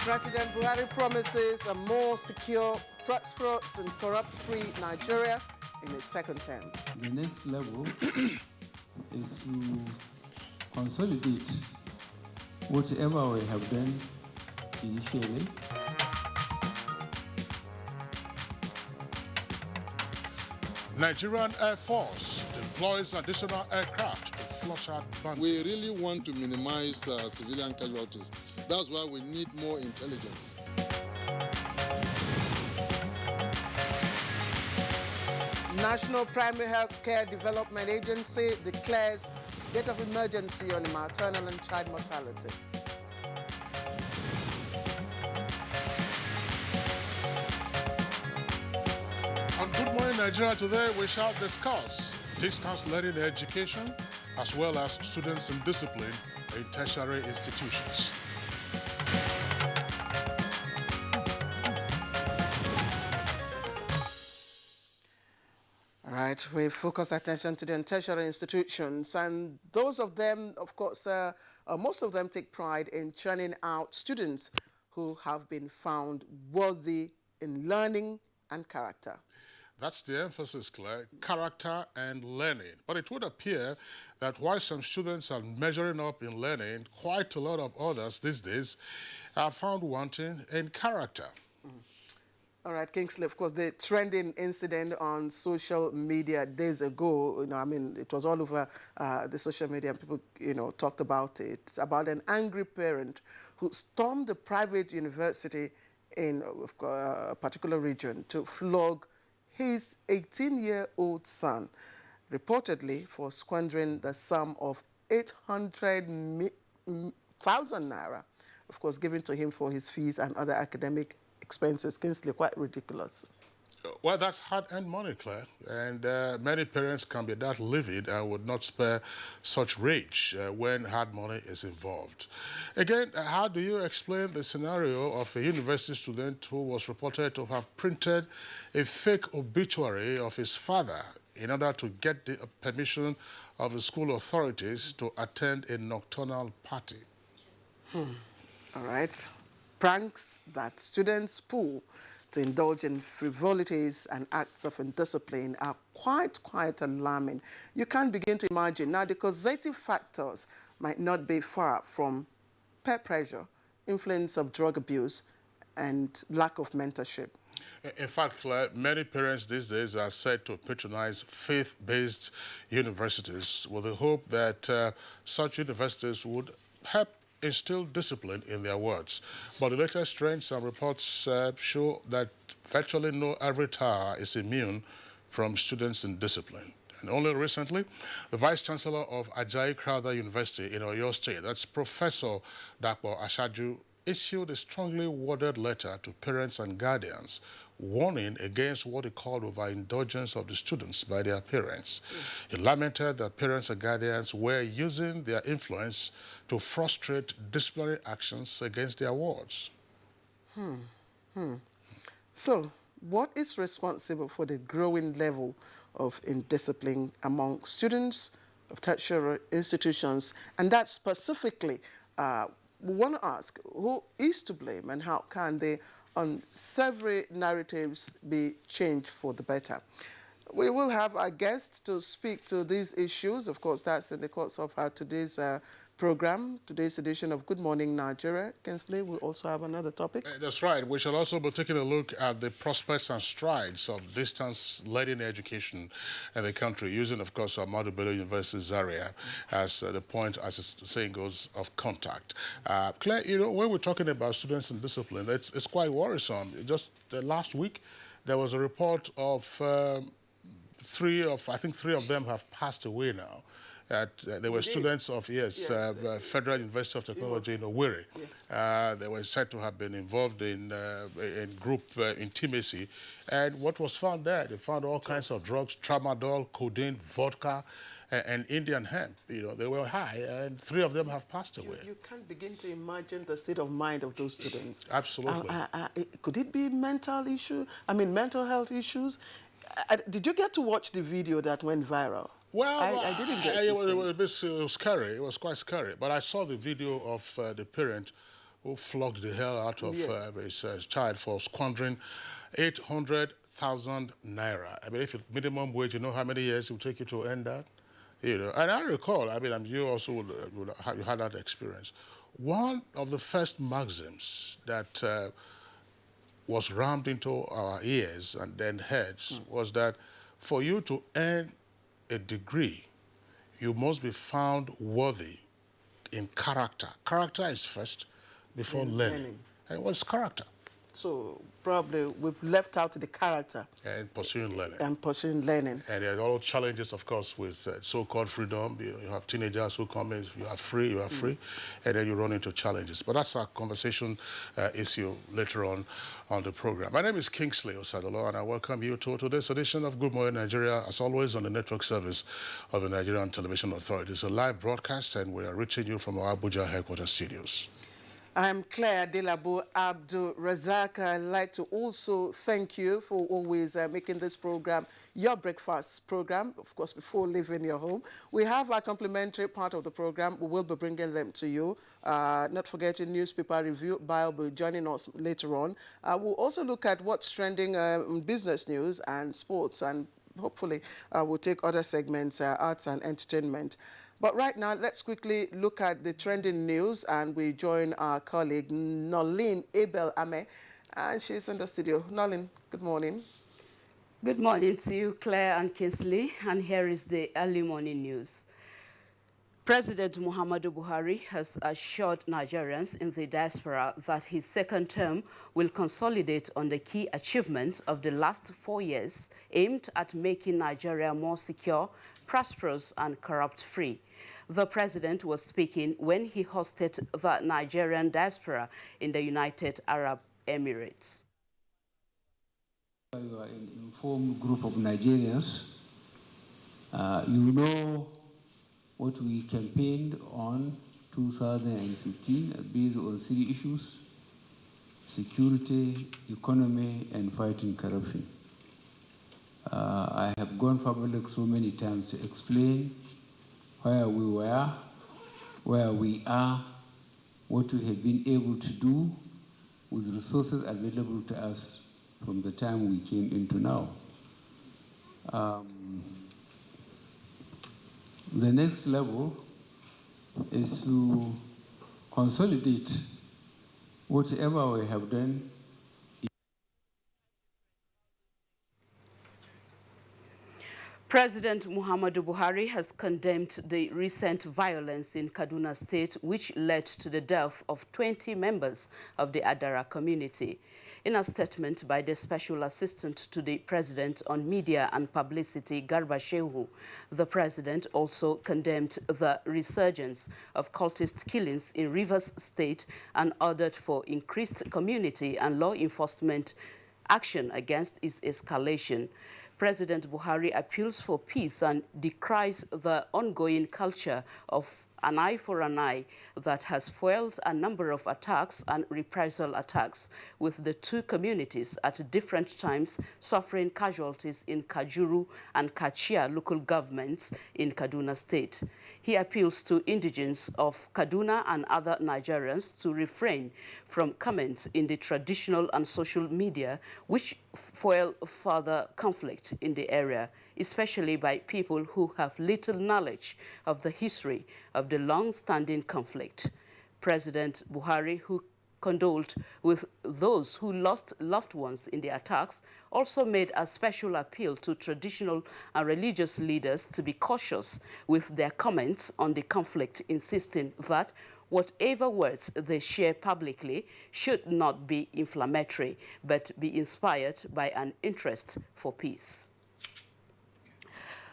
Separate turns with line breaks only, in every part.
President Buhari promises a more secure, prosperous and corrupt-free Nigeria in his second term.
The next level is to consolidate whatever we have done initially.
Nigerian Air Force deploys additional aircraft to flush out bandits.
We really want to minimize civilian casualties. That's why we need more intelligence.
National Primary Health Care Development Agency declares state of emergency on maternal and child mortality.
On Good Morning Nigeria today, we shall discuss distance learning education as well as students in discipline in tertiary institutions.
All right, we focus attention to the tertiary institutions, and those of them, of course, most of them take pride in churning out students who have been found worthy in learning and character.
That's the emphasis, Claire, character and learning. But it would appear that while some students are measuring up in learning, quite a lot of others these days are found wanting in character.
All right, Kingsley, of course, the trending incident on social media days ago, it was all over the social media and people, talked about it, about an angry parent who stormed the private university in a particular region to flog his 18-year-old son, reportedly for squandering the sum of 800,000 naira, of course, given to him for his fees and other academic expenses. Kingsley, quite ridiculous.
Well, that's hard-earned money, Claire, and many parents can be that livid and would not spare such rage when hard money is involved. Again, how do you explain the scenario of a university student who was reported to have printed a fake obituary of his father in order to get the permission of the school authorities to attend a nocturnal party?
All right. Pranks that students pull to indulge in frivolities and acts of indiscipline are quite alarming. You can't begin to imagine. Now, the causative factors might not be far from peer pressure, influence of drug abuse, and lack of mentorship.
In fact, Claire, many parents these days are said to patronize faith-based universities with the hope that such universities would help instill discipline in their wards. But the latest trends and reports show that virtually no average tower is immune from students in discipline. And only recently, the Vice-Chancellor of Ajayi Crowther University in Oyo State, that's Professor Dapo Ashaju, issued a strongly worded letter to parents and guardians warning against what he called overindulgence of the students by their parents. He lamented that parents and guardians were using their influence to frustrate disciplinary actions against their wards.
So, what is responsible for the growing level of indiscipline among students of tertiary institutions? And that specifically, we want to ask, who is to blame and how can the unsavory narratives be changed for the better? We will have our guests to speak to these issues. Of course, that's in the course of today's program, today's edition of Good Morning Nigeria. Kingsley, we also have another topic.
That's right. We shall also be taking a look at the prospects and strides of distance learning education in the country, using, of course, Ahmadu Bello University Zaria as the point, as the saying goes, of contact. Claire, when we're talking about students in discipline, it's quite worrisome. Just last week, there was a report of three of them have passed away now. They were students of, Federal University of Technology in Owerri. Yes. They were said to have been involved in group intimacy. And what was found there, they found all kinds of drugs, tramadol, codeine, vodka, and Indian hemp. They were high, and 3 of them have passed away.
You can't begin to imagine the state of mind of those students.
Absolutely.
Could it be mental health issues? Did you get to watch the video that went viral?
Well,
I didn't get to see.
It was scary. It was quite scary. But I saw the video of the parent who flogged the hell out of his child for squandering 800,000 naira. I mean, if it's minimum wage, you know how many years it will take you to earn that? You know, and I recall, I mean, and you also would have, you had that experience. One of the first maxims that was rammed into our ears and then heads was that for you to earn a degree, you must be found worthy in character. Character is first before learning. And what's character?
So probably we've left out the character.
And pursuing learning.
And pursuing learning.
And there are all challenges, of course, with so-called freedom. You have teenagers who come in, you are free, and then you run into challenges. But that's our conversation issue later on the program. My name is Kingsley Osadolo, and I welcome you to today's edition of Good Morning Nigeria, as always on the network service of the Nigerian Television Authority. It's a live broadcast, and we are reaching you from our Abuja headquarters studios.
I'm Claire Delabo Abdul Razak. I'd like to also thank you for always making this program your breakfast program, of course, before leaving your home. We have a complimentary part of the program. We will be bringing them to you. Not forgetting newspaper review. Bio will be joining us later on. We'll also look at what's trending in business news and sports, and hopefully we'll take other segments, arts and entertainment. But right now, let's quickly look at the trending news, and we join our colleague, Nolene Abel Ame, and she's in the studio. Nolene, good morning.
Good morning to you, Claire and Kingsley, and here is the early morning news. President Muhammadu Buhari has assured Nigerians in the diaspora that his second term will consolidate on the key achievements of the last 4 years, aimed at making Nigeria more secure, prosperous and corrupt-free. The president was speaking when he hosted the Nigerian diaspora in the United Arab Emirates.
You are an informed group of Nigerians. You know what we campaigned on 2015 based on 3 issues: security, economy, and fighting corruption. I have gone public so many times to explain where we were, where we are, what we have been able to do with resources available to us from the time we came into now. The next level is to consolidate whatever we have done.
President Muhammadu Buhari has condemned the recent violence in Kaduna State, which led to the death of 20 members of the Adara community. In a statement by the Special Assistant to the President on Media and Publicity, Garba Shehu, the President also condemned the resurgence of cultist killings in Rivers State and ordered for increased community and law enforcement action against its escalation. President Buhari appeals for peace and decries the ongoing culture of an eye for an eye that has fueled a number of attacks and reprisal attacks, with the 2 communities at different times suffering casualties in Kajuru and Kachia local governments in Kaduna State. He appeals to indigents of Kaduna and other Nigerians to refrain from comments in the traditional and social media which fuel further conflict in the area, especially by people who have little knowledge of the history of the long-standing conflict. President Buhari, who condoled with those who lost loved ones in the attacks, also made a special appeal to traditional and religious leaders to be cautious with their comments on the conflict, insisting that whatever words they share publicly should not be inflammatory, but be inspired by an interest for peace.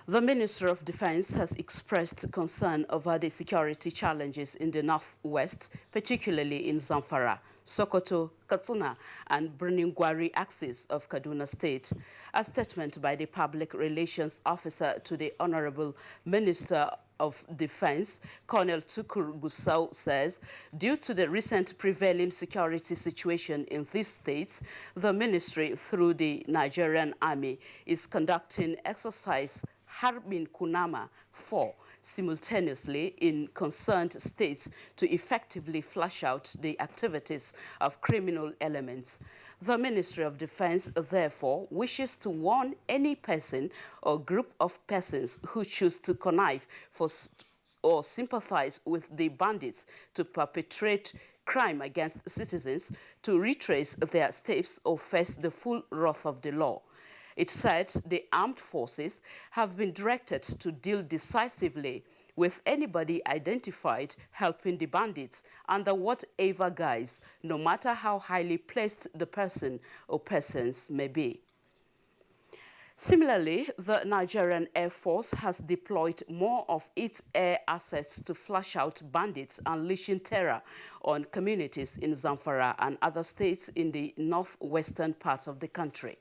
The Minister of Defense has expressed concern over the security challenges in the northwest, particularly in Zamfara, Sokoto, Katsina, and Birnin-Gwari axis of Kaduna State. A statement by the Public Relations Officer to the Honorable Minister of Defense, Colonel Tukur Gusau, says, due to the recent prevailing security situation in these states, the ministry, through the Nigerian Army, is conducting exercise Harbin Kunama 4 simultaneously in concerned states to effectively flush out the activities of criminal elements. The Ministry of Defense, therefore, wishes to warn any person or group of persons who choose to connive for or sympathize with the bandits to perpetrate crime against citizens to retrace their steps or face the full wrath of the law. It said the armed forces have been directed to deal decisively with anybody identified helping the bandits under whatever guise, no matter how highly placed the person or persons may be. Similarly, the Nigerian Air Force has deployed more of its air assets to flush out bandits unleashing terror on communities in Zamfara and other states in the northwestern parts of the country.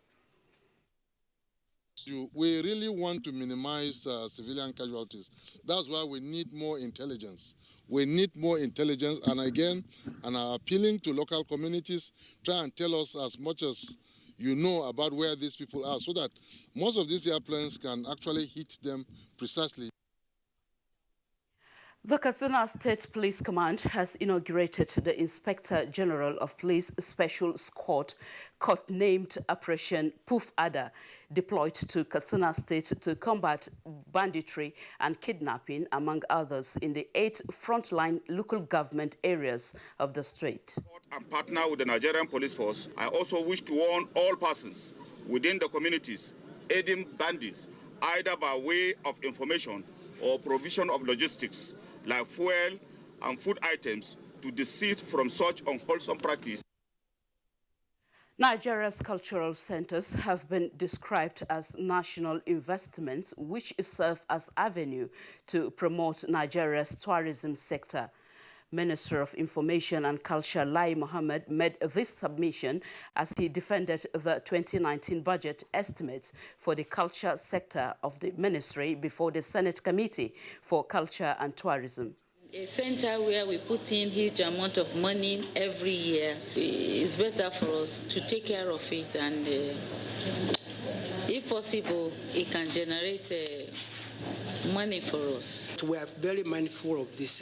We really want to minimize civilian casualties. That's why we need more intelligence. We need more intelligence, and again, and I'm appealing to local communities, try and tell us as much as you know about where these people are, so that most of these airplanes can actually hit them precisely.
The Katsina State Police Command has inaugurated the Inspector General of Police Special Squad, codenamed Operation Poof Adder, deployed to Katsina State to combat banditry and kidnapping, among others, in the 8 frontline local government areas of the state.
And partner with the Nigerian Police Force, I also wish to warn all persons within the communities aiding bandits, either by way of information or provision of logistics, like fuel and food items, to desist from such unwholesome practice.
Nigeria's cultural centers have been described as national investments which serve as avenue to promote Nigeria's tourism sector. Minister of Information and Culture Lai Mohammed made this submission as he defended the 2019 budget estimates for the culture sector of the ministry before the Senate Committee for Culture and Tourism.
A center where we put in huge amount of money every year, it's better for us to take care of it, and if possible, it can generate money for us.
We are very mindful of this,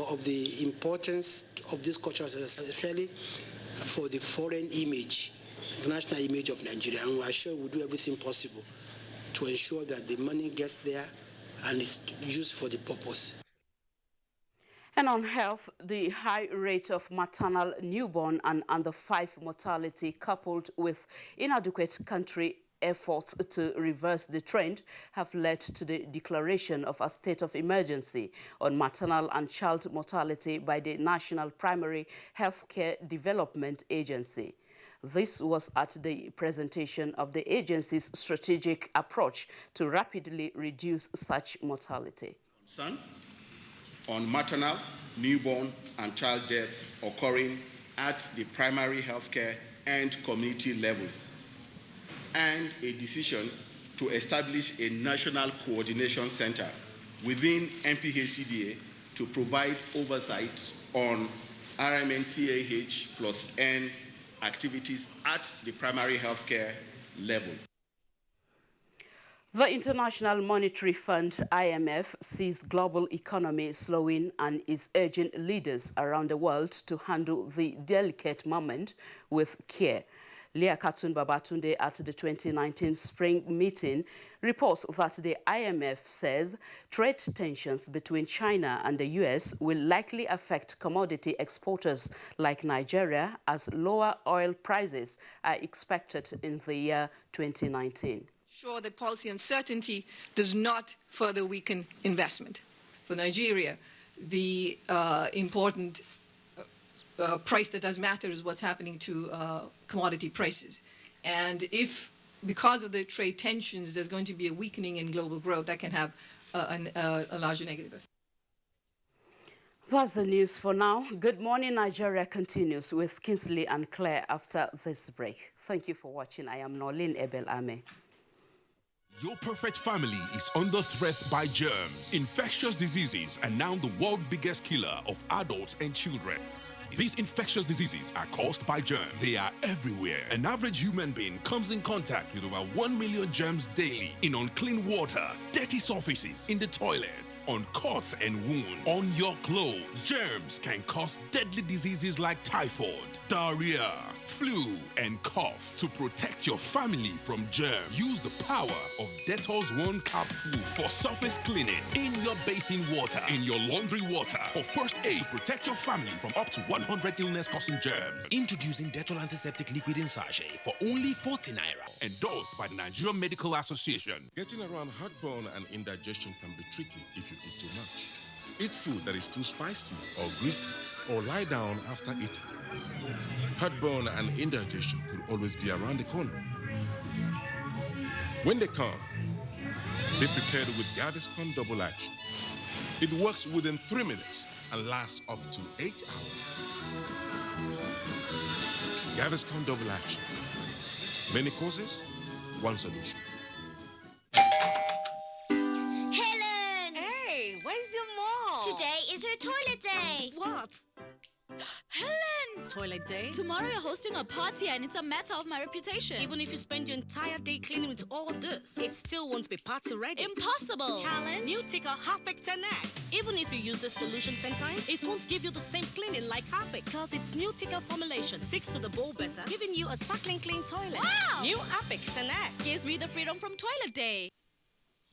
of the importance of this culture, especially for the foreign image, international image of Nigeria, and we are sure we'll do everything possible to ensure that the money gets there and is used for the purpose.
And on health, the high rate of maternal, newborn and under 5 mortality, coupled with inadequate country efforts to reverse the trend, have led to the declaration of a state of emergency on maternal and child mortality by the National Primary Healthcare Development Agency. This was at the presentation of the agency's strategic approach to rapidly reduce such mortality.
On maternal, newborn, and child deaths occurring at the primary healthcare and community levels, and a decision to establish a national coordination center within NPHCDA to provide oversight on RMNCAH+N activities at the primary healthcare level.
The International Monetary Fund, IMF, sees global economy slowing and is urging leaders around the world to handle the delicate moment with care. Leah Katun Babatunde at the 2019 spring meeting reports that the IMF says trade tensions between China and the US will likely affect commodity exporters like Nigeria, as lower oil prices are expected in the year 2019.
Sure that policy uncertainty does not further weaken investment.
For Nigeria, the important price that does matter is what's happening to commodity prices. And if, because of the trade tensions, there's going to be a weakening in global growth, that can have a larger negative effect.
That's the news for now. Good Morning Nigeria continues with Kingsley and Claire after this break. Thank you for watching. I am Nolin Ebel Ame.
Your perfect family is under threat by germs. Infectious diseases are now the world's biggest killer of adults and children. These infectious diseases are caused by germs. They are everywhere. An average human being comes in contact with over 1 million germs daily in unclean water, dirty surfaces, in the toilets, on cuts and wounds, on your clothes. Germs can cause deadly diseases like typhoid, diarrhea, flu, and cough. To protect your family from germs, use the power of Dettol's One Cup Full for surface cleaning in your bathing water, in your laundry water, for first aid to protect your family from up to 100 illness-causing germs.
Introducing Dettol Antiseptic Liquid in Sachet for only 40 naira.
Endorsed by the Nigerian Medical Association.
Getting around heartburn and indigestion can be tricky if you eat too much. Eat food that is too spicy or greasy, or lie down after eating. Heartburn and indigestion could always be around the corner. When they come, be prepared with Gaviscon Double Action. It works within 3 minutes and lasts up to 8 hours. Gaviscon Double Action. Many causes, one solution.
Helen!
Hey, where's your mom?
Today is her toilet day.
What?
Helen!
Toilet day?
Tomorrow you're hosting a party and it's a matter of my reputation.
Even if you spend your entire day cleaning with all this, it still won't be party ready.
Impossible!
Challenge? New Ticker Harpic 10X. Even if you use this solution 10 times, it won't give you the same cleaning like Harpic, because its new Ticker formulation sticks to the bowl better, giving you a sparkling clean toilet.
Wow!
New Harpic 10X
gives me the freedom from toilet day.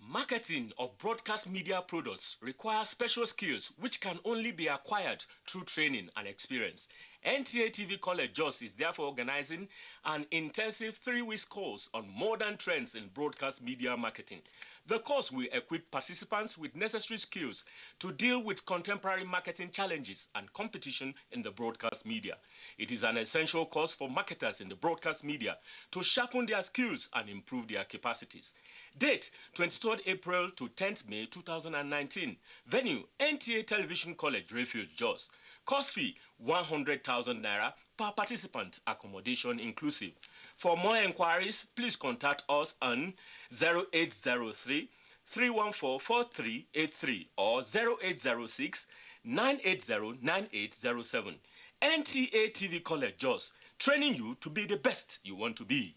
Marketing of broadcast media products requires special skills which can only be acquired through training and experience. NTA TV College Jos is therefore organizing an intensive 3-week course on modern trends in broadcast media marketing. The course will equip participants with necessary skills to deal with contemporary marketing challenges and competition in the broadcast media. It is an essential course for marketers in the broadcast media to sharpen their skills and improve their capacities. Date 23rd April to 10th May 2019. Venue NTA Television College Refuge Jos. Course fee 100,000 naira per participant, accommodation inclusive. For more inquiries, please contact us on 0803 314 4383 or 0806 980 9807. NTA TV College Jos, training you to be the best you want to be.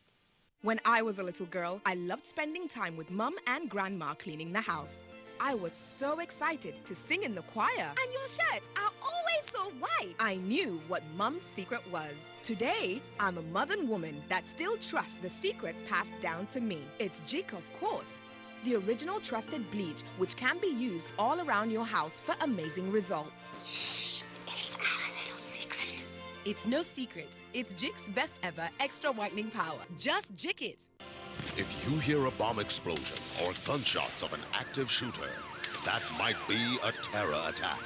When I was a little girl, I loved spending time with Mum and Grandma cleaning the house. I was so excited to sing in the choir.
And your shirts are always so white.
I knew what Mum's secret was. Today, I'm a modern woman that still trusts the secrets passed down to me. It's Jik, of course. The original trusted bleach, which can be used all around your house for amazing results.
Shh, it's our little secret.
It's no secret. It's Jik's best ever extra whitening power. Just Jik it.
If you hear a bomb explosion or gunshots of an active shooter, that might be a terror attack.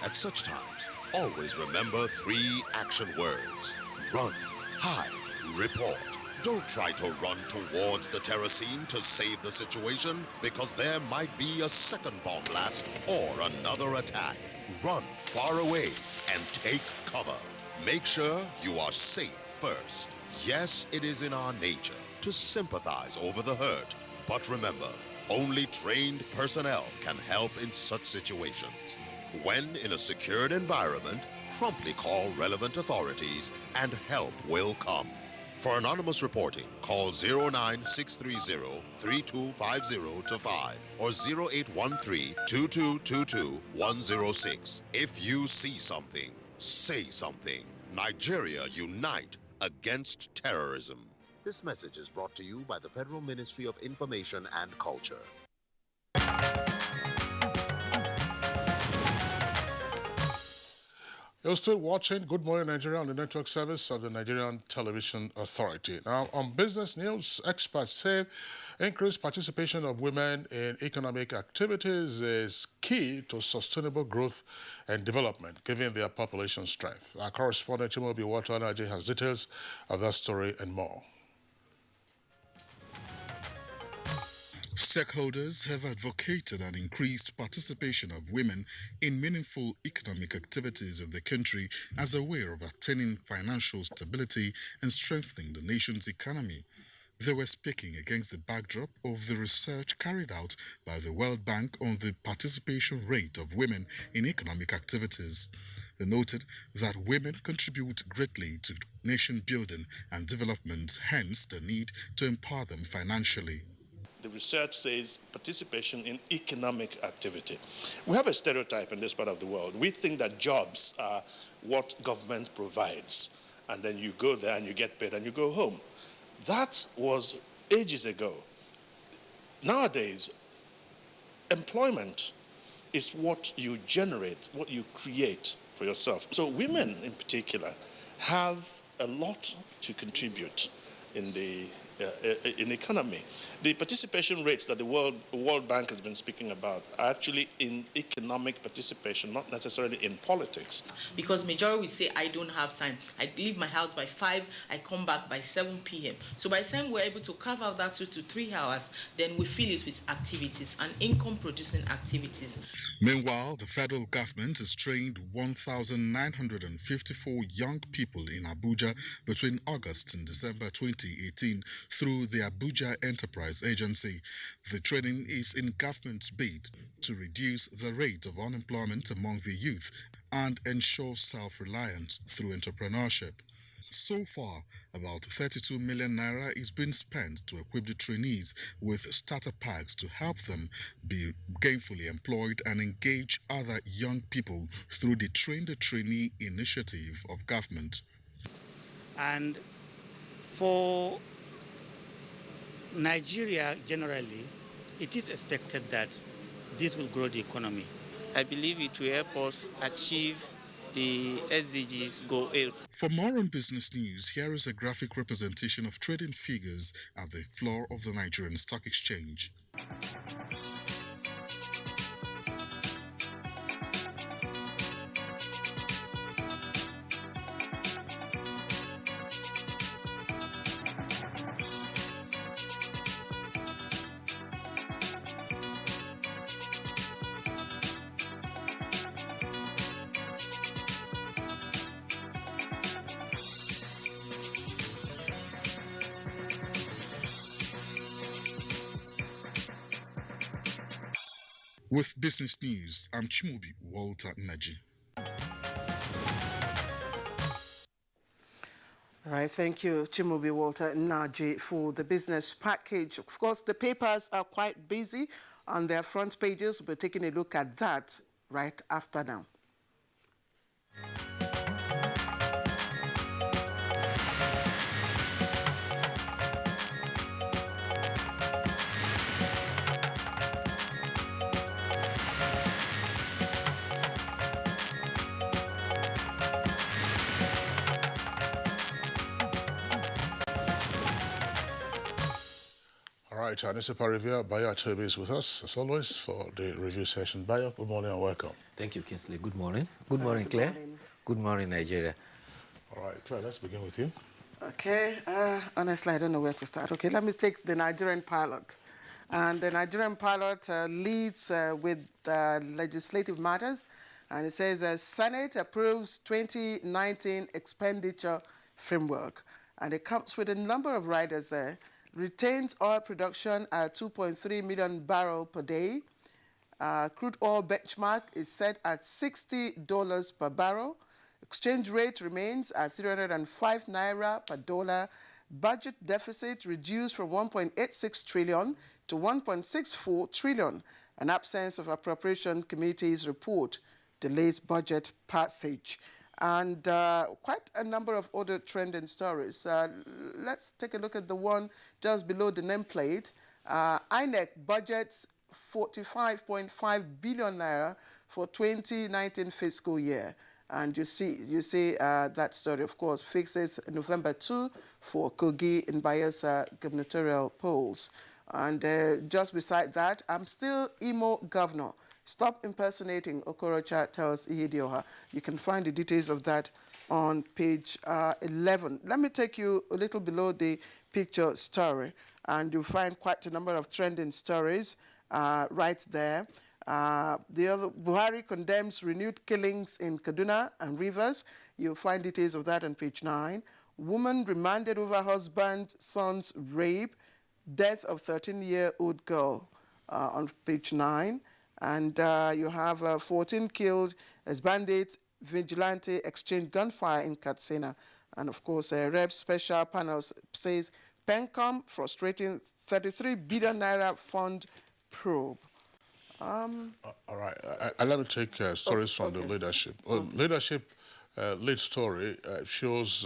At such times, always remember 3 action words. Run, hide, report. Don't try to run towards the terror scene to save the situation, because there might be a second bomb blast or another attack. Run far away and take cover. Make sure you are safe first. Yes, it is in our nature to sympathize over the hurt, but remember, only trained personnel can help in such situations. When in a secured environment, promptly call relevant authorities and help will come. For anonymous reporting, call 09630-3250-5 or 0813-2222-106. If you see something, say something. Nigeria unite against terrorism. This message is brought to you by the Federal Ministry of Information and Culture.
You're still watching Good Morning Nigeria on the network service of the Nigerian Television Authority. Now, on business news, experts say increased participation of women in economic activities is key to sustainable growth and development, given their population strength. Our correspondent, Chimobi Watanaji, has details of that story and more.
Stakeholders have advocated an increased participation of women in meaningful economic activities of the country as a way of attaining financial stability and strengthening the nation's economy. They were speaking against the backdrop of the research carried out by the World Bank on the participation rate of women in economic activities. They noted that women contribute greatly to nation building and development, hence the need to empower them financially.
The research says participation in economic activity. We have a stereotype in this part of the world. We think that jobs are what government provides, and then you go there and you get paid and you go home. That was ages ago. Nowadays, employment is what you generate, what you create for yourself. So women in particular have a lot to contribute in the economy. The participation rates that the World Bank has been speaking about are actually in economic participation, not necessarily in politics.
Because majority will say, I don't have time. I leave my house by 5, I come back by 7 p.m. So by the time we're able to carve out that 2 to 3 hours, then we fill it with activities and income-producing activities.
Meanwhile, the federal government has trained 1,954 young people in Abuja between August and December 2018 through the Abuja Enterprise Agency. The training is in government's bid to reduce the rate of unemployment among the youth and ensure self-reliance through entrepreneurship. So far, about 32 million naira is being spent to equip the trainees with starter packs to help them be gainfully employed and engage other young people through the Train the Trainee initiative of government.
And for Nigeria generally, it is expected that this will grow the economy.
I believe it will help us achieve the SDGs Goal 8.
For more on business news, here is a graphic representation of trading figures at the floor of the Nigerian Stock Exchange. With business news, I'm Chimubi Walter Naji.
All right, thank you, Chimubi Walter Naji, for the business package. Of course, the papers are quite busy on their front pages. We're taking a look at that right after now.
All right, our newspaper reviewer, Bayo Achebe, is with us, as always, for the review session. Bayo, good morning and welcome.
Thank you, Kinsley. Good morning. Good morning, Claire. Good morning, Nigeria.
All right, Claire, let's begin with you.
Okay, honestly, I don't know where to start. Okay, let me take the Nigerian pilot. And the Nigerian pilot leads with legislative matters. And it says, Senate approves 2019 expenditure framework. And it comes with a number of riders there. Retains oil production at 2.3 million barrels per day. Crude oil benchmark is set at $60 per barrel. Exchange rate remains at 305 naira per dollar. Budget deficit reduced from 1.86 trillion to 1.64 trillion. An absence of appropriation committee's report delays budget passage. And quite a number of other trending stories. Let's take a look at the one just below the nameplate. INEC budgets 45.5 billion naira for 2019 fiscal year. And you see that story, of course, fixes November 2 for Kogi in Bayelsa gubernatorial polls. And just beside that, I'm still Imo governor. Stop impersonating Okorocha, tells Ihedioha. You can find the details of that on page 11. Let me take you a little below the picture story, and you'll find quite a number of trending stories right there. The other, Buhari condemns renewed killings in Kaduna and Rivers. You'll find details of that on page 9. Woman remanded over husband, son's rape. Death of 13-year-old girl on page 9. And you have 14 killed as bandits vigilante exchanged gunfire in Katsina. And of course, Rep Special Panel says PENCOM frustrating 33 billion naira fund probe.
All right. Let me take stories from the leadership. Leadership lead story shows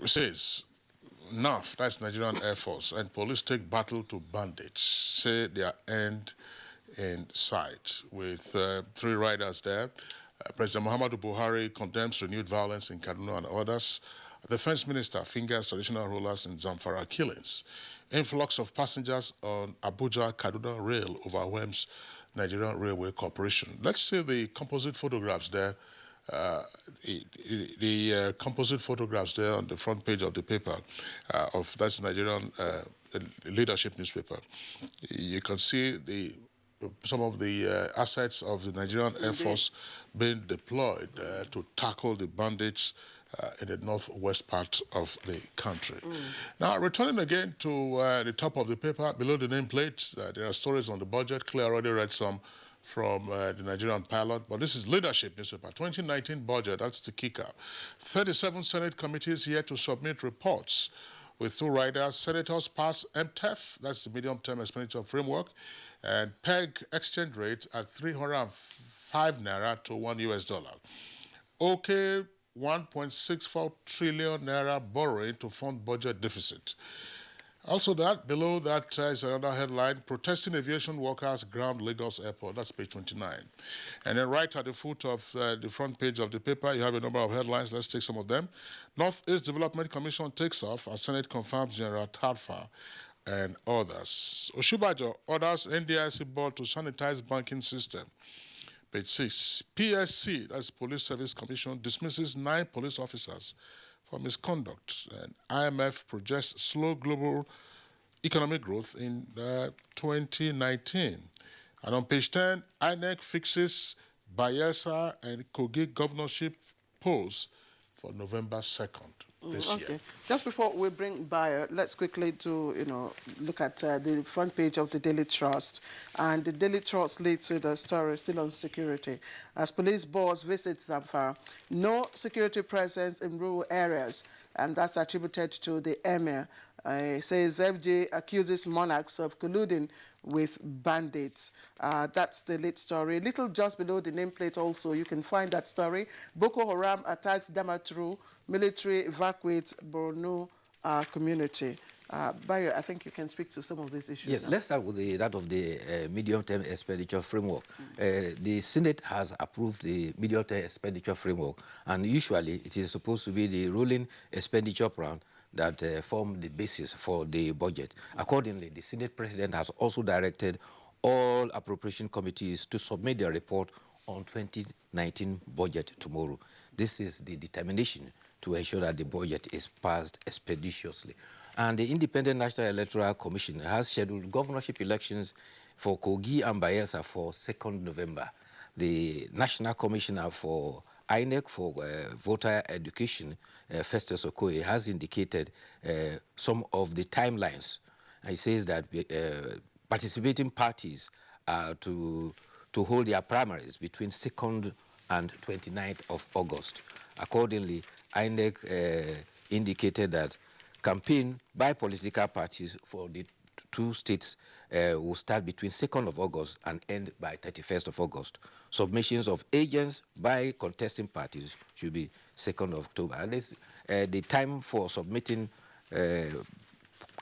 says NAF, that's Nigerian Air Force, and police take battle to bandits, say their end in sight, with 3 riders there. President Muhammadu Buhari condemns renewed violence in Kaduna and others. The Defense Minister fingers traditional rulers in Zamfara killings. Influx of passengers on Abuja-Kaduna rail overwhelms Nigerian Railway Corporation. Let's see the composite photographs there. The composite photographs there on the front page of the paper of that's Nigerian leadership newspaper. You can see some of the assets of the Nigerian Air Force being deployed to tackle the bandits in the northwest part of the country. Now, returning again to the top of the paper, below the nameplate, there are stories on the budget. Claire already read some from the Nigerian pilot, but this is leadership newspaper. 2019 budget, that's the kicker. 37 Senate committees here to submit reports. With 2 riders, senators pass MTEF, that's the medium-term expenditure framework, and peg exchange rate at 305 naira to $1 US. Okay, 1.64 trillion naira borrowing to fund budget deficit. Also below that is another headline, protesting aviation workers ground Lagos Airport. That's page 29. And then right at the foot of the front page of the paper, you have a number of headlines. Let's take some of them. Northeast Development Commission takes off as Senate confirms General Tarfa and others. Oshibajo orders NDIC board to sanitize banking system. Page 6. PSC, that's Police Service Commission, dismisses 9 police officers for misconduct. And IMF projects slow global economic growth in 2019. And on page 10, INEC fixes Bayelsa and Kogi governorship polls for November 2nd this year.
Just before we bring Bayer, let's quickly look at the front page of the Daily Trust. And the Daily Trust leads with a story still on security. As police boss visits Zamfara, no security presence in rural areas, and that's attributed to the emir. Says FJ accuses monarchs of colluding with bandits. That's the lead story. Little just below the nameplate also, you can find that story. Boko Haram attacks Damaturu, military evacuates Borno community. Bayo, I think you can speak to some of these issues.
Yes, let's start with that of the medium-term expenditure framework. The Senate has approved the medium-term expenditure framework, and usually it is supposed to be the rolling expenditure plan that form the basis for the budget. Accordingly, the Senate President has also directed all appropriation committees to submit their report on 2019 budget tomorrow. This is the determination to ensure that the budget is passed expeditiously. And the Independent National Electoral Commission has scheduled governorship elections for Kogi and Bayelsa for 2nd November. The National Commissioner for INEC for voter education, Festus Okoye, has indicated some of the timelines. He says that participating parties are to hold their primaries between 2nd and 29th of August. Accordingly, INEC indicated that campaign by political parties for the 2 states will start between 2nd of August and end by 31st of August. Submissions of agents by contesting parties should be 2nd of October. And this, the time for submitting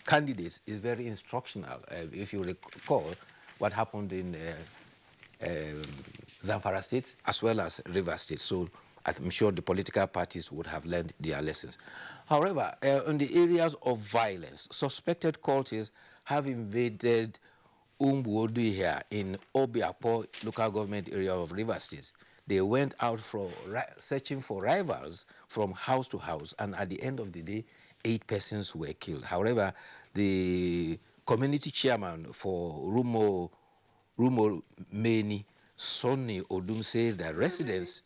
candidates is very instructional. If you recall what happened in Zamfara State as well as Rivers State. So I'm sure the political parties would have learned their lessons. However, in the areas of violence, suspected cultists have invaded Umbuodu here in Obiapo local government area of Rivers State. They went out searching for rivals from house to house, and at the end of the day, 8 persons were killed. However, the community chairman for Rumo Meni, Sonny Odum, says that residents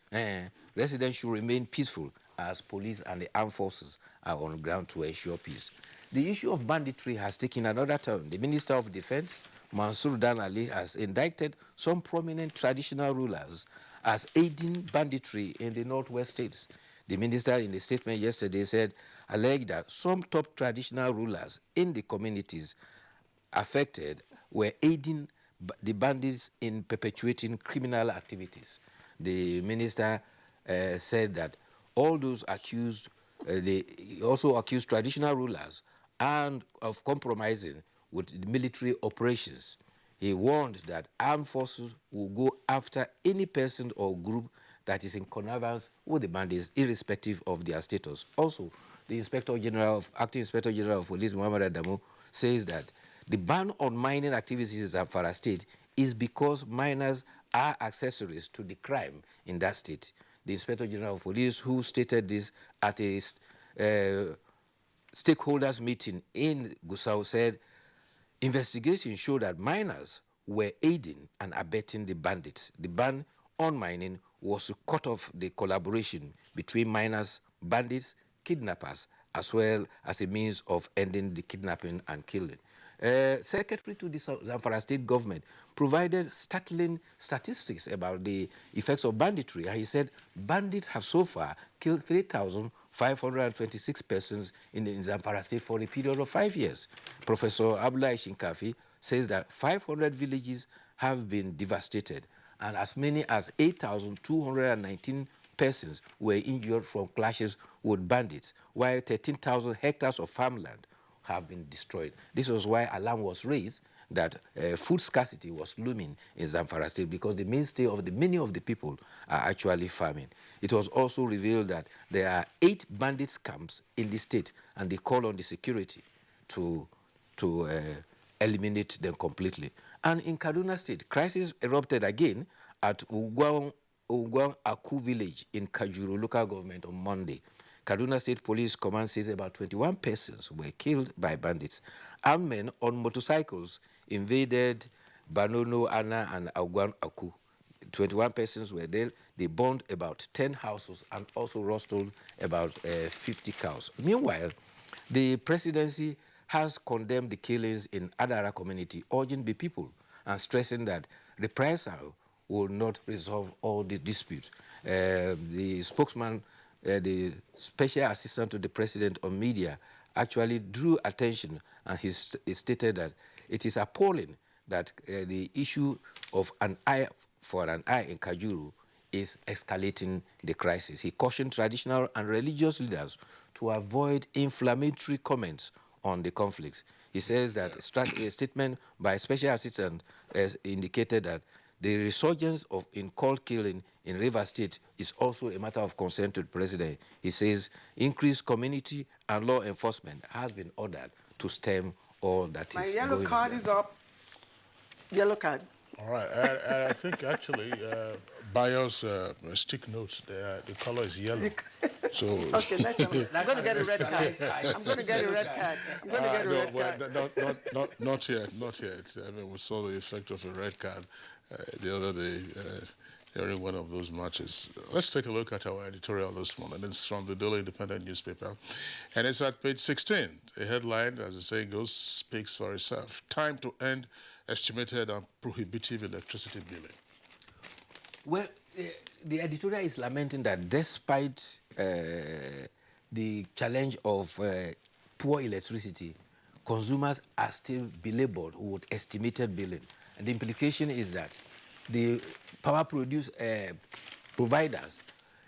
should remain peaceful as police and the armed forces are on ground to ensure peace. The issue of banditry has taken another turn. The Minister of Defense, Mansour Dan Ali, has indicted some prominent traditional rulers as aiding banditry in the northwest states. The minister in the statement yesterday said, alleged that some top traditional rulers in the communities affected were aiding the bandits in perpetuating criminal activities. The minister said that all those accused, they also accused traditional rulers and of compromising with military operations. He warned that armed forces will go after any person or group that is in connivance with the bandits, irrespective of their status. Also, the Acting Inspector General of Police, Muhammad Adamu, says that the ban on mining activities in Zamfara State is because miners are accessories to the crime in that state. The Inspector General of Police, who stated this at a stakeholders meeting in Gusau, said investigations show that miners were aiding and abetting the bandits. The ban on mining was to cut off the collaboration between miners, bandits, kidnappers, as well as a means of ending the kidnapping and killing. Secretary to the Zamfara State government provided startling statistics about the effects of banditry. And he said bandits have so far killed 3,526 persons in Zamfara State for a period of 5 years. Professor Abdullahi Shinkafi says that 500 villages have been devastated and as many as 8,219 persons were injured from clashes with bandits, while 13,000 hectares of farmland have been destroyed. This was why alarm was raised that food scarcity was looming in Zamfara State because the mainstay of many of the people are actually farming. It was also revealed that there are 8 bandits camps in the state and they call on the security to eliminate them completely. And in Kaduna State, crisis erupted again at Ugwang Aku village in Kajuru local government on Monday. Kaduna State Police Command says about 21 persons were killed by bandits. Armed men on motorcycles invaded Banono, Ana, and Ugwang Aku. 21 persons were there. They burned about 10 houses and also rustled about 50 cows. Meanwhile, the presidency has condemned the killings in Adara community, urging the people and stressing that reprisal will not resolve all the disputes. The spokesman, the special assistant to the president on media, actually drew attention and he stated that it is appalling that the issue of an eye for an eye in Kajuru is escalating the crisis. He cautioned traditional and religious leaders to avoid inflammatory comments on the conflicts. He says that a statement by special assistant has indicated that the resurgence in cold killing in River State is also a matter of concern to the president. He says increased community and law enforcement has been ordered to stem all that is going on.
My yellow card is up. Yellow card.
All right. I think actually Bayo's stick notes, the color is yellow. So
okay, I'm going to get a red card. I'm going to get a red card. I'm going to get a red card.
Not yet. I mean, we saw the effect of a red card the other day during one of those matches. Let's take a look at our editorial this morning. It's from the Daily Independent newspaper, and it's at page 16. The headline, as the saying goes, speaks for itself. Time to end estimated and prohibitive electricity billing.
Well, the editorial is lamenting that despite the challenge of poor electricity, consumers are still belabored with estimated billing. And the implication is that the power providers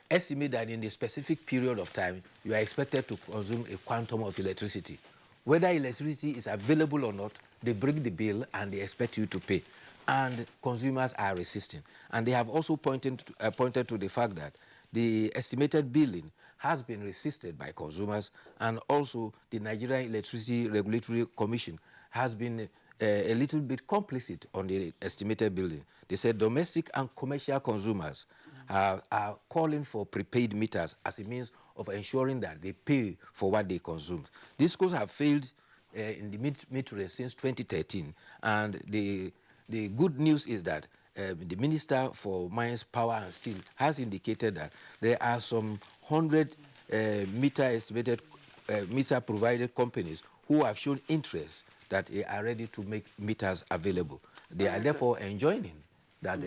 estimate that in a specific period of time, you are expected to consume a quantum of electricity. Whether electricity is available or not, they bring the bill and they expect you to pay. And consumers are resisting. And they have also pointed to the fact that the estimated billing has been resisted by consumers, and also the Nigerian Electricity Regulatory Commission has been a little bit complicit on the estimated billing. They said domestic and commercial consumers are calling for prepaid meters as a means of ensuring that they pay for what they consume. These schools have failed in the mid-range since 2013, and the good news is that the Minister for Mines, Power and Steel has indicated that there are some 100 meter provided companies who have shown interest that they are ready to make meters available. They are therefore enjoining that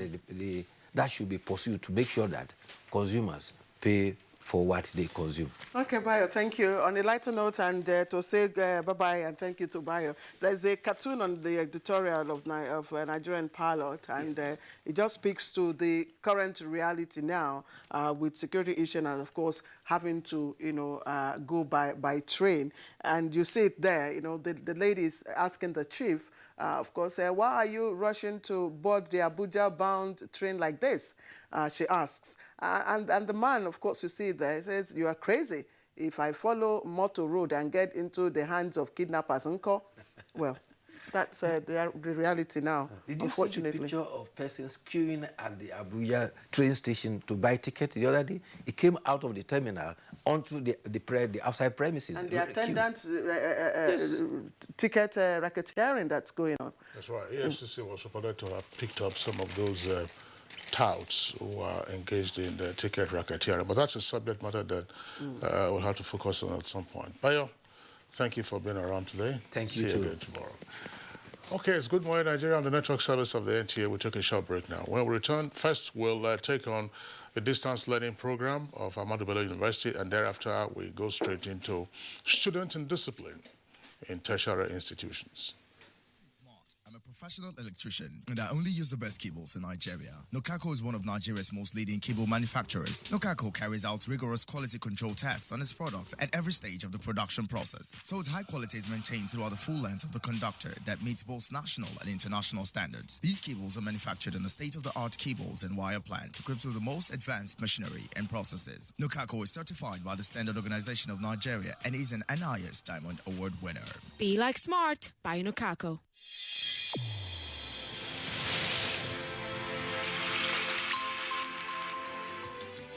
that should be pursued to make sure that consumers pay for what they consume.
Okay, Bayo, thank you. On a lighter note, and to say bye-bye and thank you to Bayo, there's a cartoon on the editorial of Nigerian Pilot, and it just speaks to the current reality now with security issue and, of course, having to, go by train. And you see it there, the lady is asking the chief, of course, why are you rushing to board the Abuja-bound train like this? She asks. And the man, of course, you see there, says, you are crazy. If I follow Motor Road and get into the hands of kidnappers, uncle, well, that's the reality now,
Did you
unfortunately.
see the picture of persons queuing at the Abuja train station to buy ticket the other day? It came out of the terminal onto the outside premises.
And the attendant ticket racketeering that's going on.
That's right. EFCC was reported to have picked up some of those touts who are engaged in the ticket racketeering. But that's a subject matter that we'll have to focus on at some point. Bayo, thank you for being around today.
Thank you,
See you again tomorrow. Okay, it's Good Morning Nigeria on the network service of the NTA. We'll take a short break now. When we return, first we'll take on the distance learning program of Ahmadu Bello University, and thereafter we go straight into student indiscipline in tertiary institutions.
I'm a professional electrician, and I only use the best cables in Nigeria. Nokako is one of Nigeria's most leading cable manufacturers. Nokako carries out rigorous quality control tests on its products at every stage of the production process, so its high quality is maintained throughout the full length of the conductor that meets both national and international standards. These cables are manufactured in a state-of-the-art cables and wire plant equipped with the most advanced machinery and processes. Nokako is certified by the Standard Organization of Nigeria and is an NIS Diamond Award winner.
Be like smart by Nokako.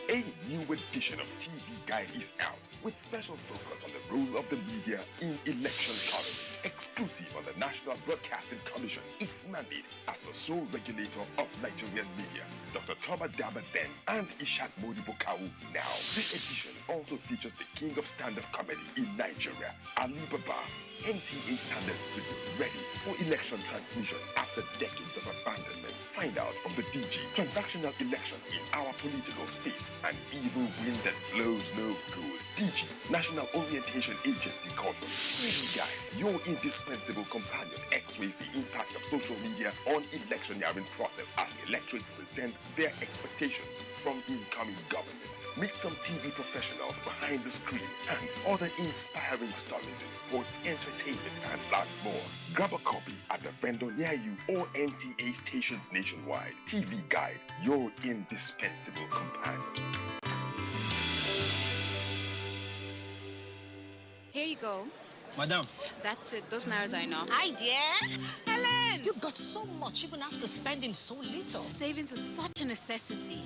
A new edition of TV Guide is out with special focus on the role of the media in election coverage. Exclusive on the National Broadcasting Commission, its mandate as the sole regulator of Nigerian media. Dr. Toba Daba then and Ishak Modibo Kawu now. This edition also features the king of stand-up comedy in Nigeria, Ali Baba. NTA standards to be ready for election transmission after decades of abandonment. Find out from the DG transactional elections in our political space and evil wind that blows no good. DG, National Orientation Agency caution. TV Guide, your indispensable companion, x-rays the impact of social media on electioneering process as electorates present their expectations from incoming government. Meet some TV professionals behind the screen and other inspiring stories in sports, entertainment, and lots more. Grab a copy at the vendor near you or NTA stations nationwide. TV Guide, your indispensable companion.
Here you go.
Madam.
That's it. Those nairas are enough.
Hi, dear. Helen! You got so much even after spending so little.
Savings is such a necessity.